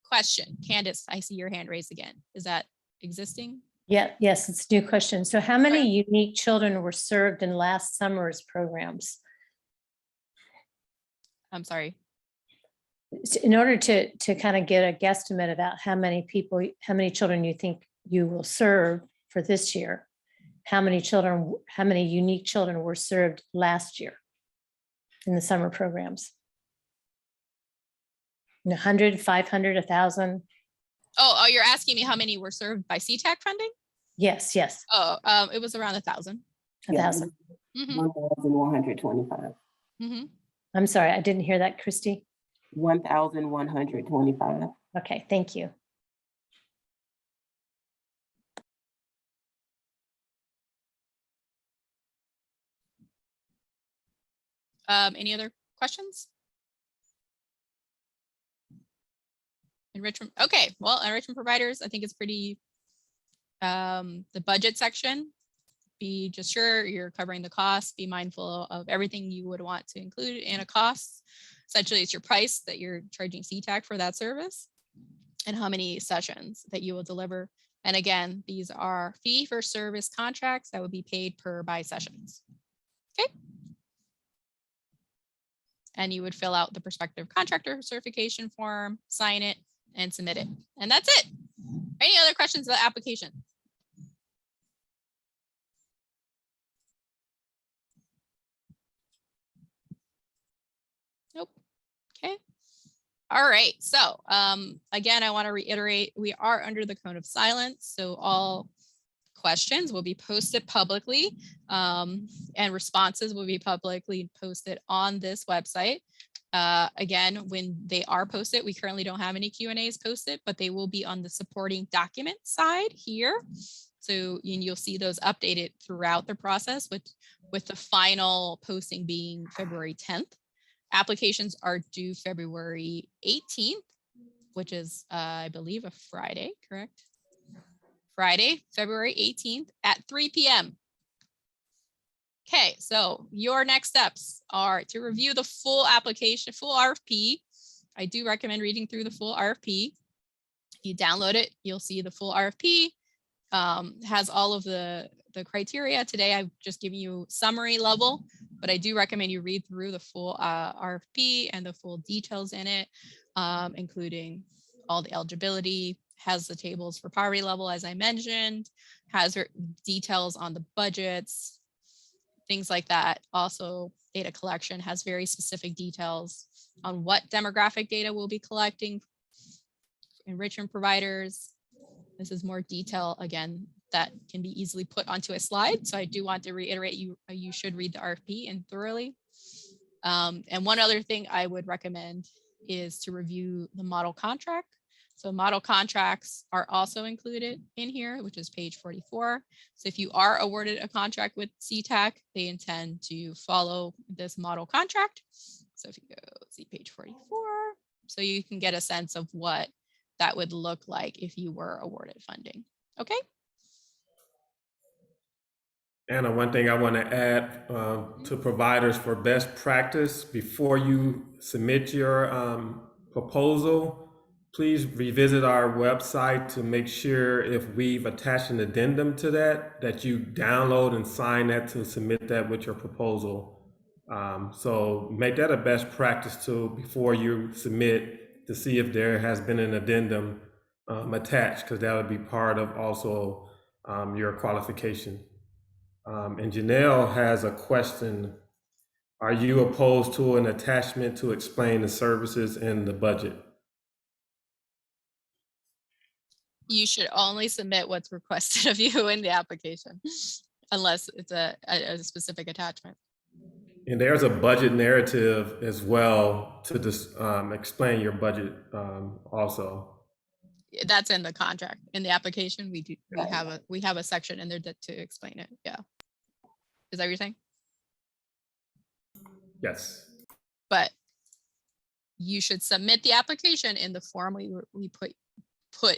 Question, Candace, I see your hand raised again. Is that existing? Yeah, yes, it's a new question. So how many unique children were served in last summer's programs? I'm sorry. In order to kind of get a guesstimate about how many people, how many children you think you will serve for this year, how many unique children were served last year in the summer programs? 100, 500, 1,000? Oh, you're asking me how many were served by Seatac funding? Yes, yes. Oh, it was around 1,000. 1,000. 1,125. Mm-hmm. I'm sorry, I didn't hear that, Christy. 1,125. Okay, thank you. Any other questions? Enrichment. Okay, well, enrichment providers, I think it's pretty, the budget section. Be just sure you're covering the cost. Be mindful of everything you would want to include in a cost. Essentially, it's your price that you're charging Seatac for that service and how many sessions that you will deliver. And again, these are fee for service contracts that would be paid per by sessions. Okay. And you would fill out the prospective contractor certification form, sign it, and submit it. And that's it. Any other questions about the application? Nope. Okay. All right. So again, I want to reiterate, we are under the code of silence. So all questions will be posted publicly and responses will be publicly posted on this website. Again, when they are posted, we currently don't have any Q&As posted, but they will be on the supporting document side here. So you'll see those updated throughout the process with the final posting being February 10th. Applications are due February 18th, which is, I believe, a Friday, correct? Friday, February 18th at 3 p.m. Okay, so your next steps are to review the full application, full RFP. I do recommend reading through the full RFP. You download it, you'll see the full RFP. Has all of the criteria. Today, I've just given you summary level, but I do recommend you read through the full RFP and the full details in it, including all the eligibility, has the tables for poverty level, as I mentioned, has details on the budgets, things like that. Also, data collection has very specific details on what demographic data we'll be collecting, enrichment providers. This is more detail, again, that can be easily put onto a slide. So I do want to reiterate, you should read the RFP and thoroughly. And one other thing I would recommend is to review the model contract. So model contracts are also included in here, which is page 44. So if you are awarded a contract with Seatac, they intend to follow this model contract. So if you go see page 44, so you can get a sense of what that would look like if you were awarded funding. Okay. Anna, one thing I want to add to providers for best practice, before you submit your proposal, please revisit our website to make sure if we've attached an addendum to that you download and sign that to submit that with your proposal. So make that a best practice too before you submit, to see if there has been an addendum attached, because that would be part of also your qualification. And Janelle has a question. Are you opposed to an attachment to explain the services in the budget? You should only submit what's requested of you in the application, unless it's a specific attachment. And there's a budget narrative as well to just explain your budget also. That's in the contract. In the application, we have a section in there to explain it. Yeah. Is that what you're saying? Yes. But you should submit the application in the form we put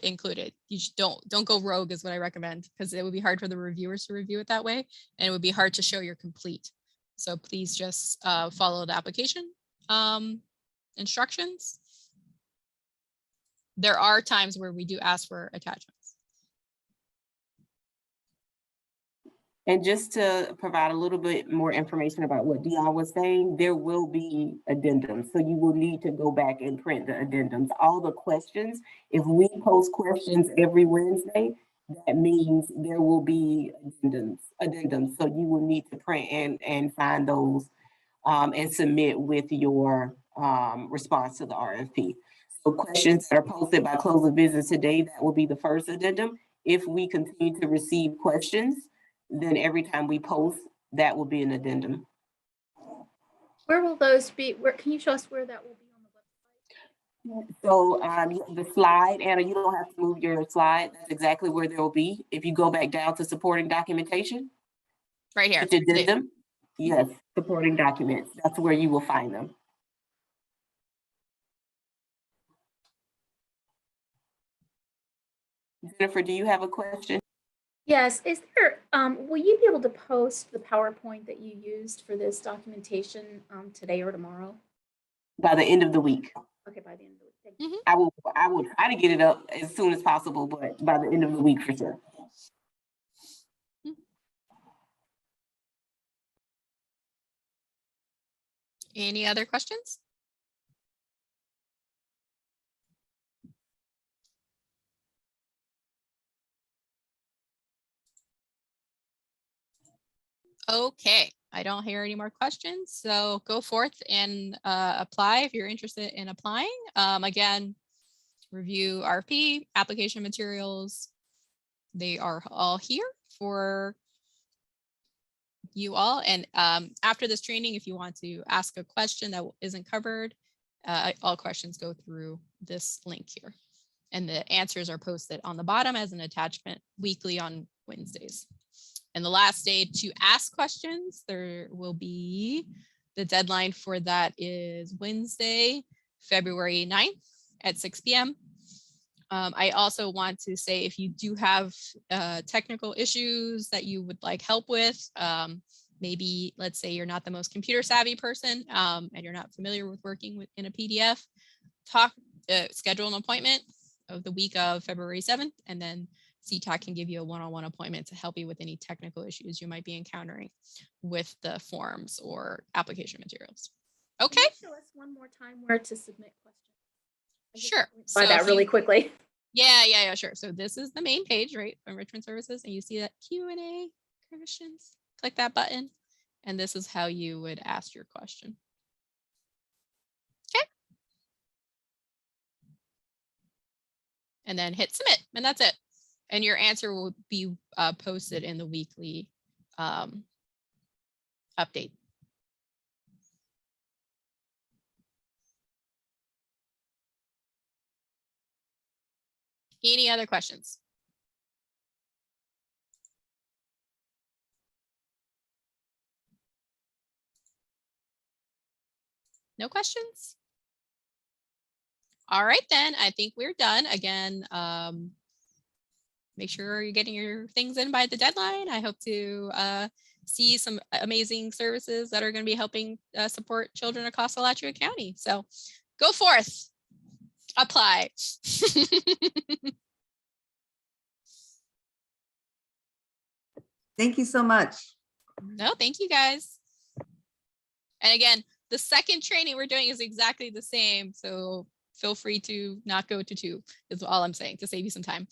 included. You don't go rogue is what I recommend, because it would be hard for the reviewers to review it that way, and it would be hard to show you're complete. So please just follow the application instructions. There are times where we do ask for attachments. And just to provide a little bit more information about what Dion was saying, there will be addendums. So you will need to go back and print the addendums. All the questions, if we post questions every Wednesday, that means there will be addendums. So you will need to print and find those and submit with your response to the RFP. So questions that are posted by close of business today, that will be the first addendum. If we continue to receive questions, then every time we post, that will be an addendum. Where will those be? Where can you show us where that will be on the website? So the slide, Anna, you don't have to move your slide. That's exactly where there will be. If you go back down to supporting documentation. Right here. Addendum. Yes, supporting documents. That's where you will find them. Jennifer, do you have a question? Yes, is there, will you be able to post the PowerPoint that you used for this documentation today or tomorrow? By the end of the week. Okay, by the end of the week. Thank you. I will try to get it up as soon as possible, but by the end of the week for sure. Any other questions? Okay, I don't hear any more questions, so go forth and apply if you're interested in applying. Again, review RFP, application materials. They are all here for you all. And after this training, if you want to ask a question that isn't covered, all questions go through this link here. And the answers are posted on the bottom as an attachment weekly on Wednesdays. And the last day to ask questions, there will be, the deadline for that is Wednesday, February 9th at 6 p.m. I also want to say, if you do have technical issues that you would like help with, maybe let's say you're not the most computer savvy person and you're not familiar with working in a PDF, schedule an appointment of the week of February 7th, and then Seatac can give you a one-on-one appointment to help you with any technical issues you might be encountering with the forms or application materials. Okay. Can you show us one more time where to submit questions? Sure. By that really quickly. Yeah, sure. So this is the main page, right? Enrichment Services, and you see that Q&A questions. Click that button, and this is how you would ask your question. Okay. And then hit submit, and that's it. And your answer will be posted in the weekly update. Any other questions? No questions? All right, then I think we're done. Again, make sure you're getting your things in by the deadline. I hope to see some amazing services that are going to be helping support children across Alachua County. So go forth, apply. Thank you so much. No, thank you guys. And again, the second training we're doing is exactly the same. So feel free to not go to 2 is all I'm saying, to save you some time.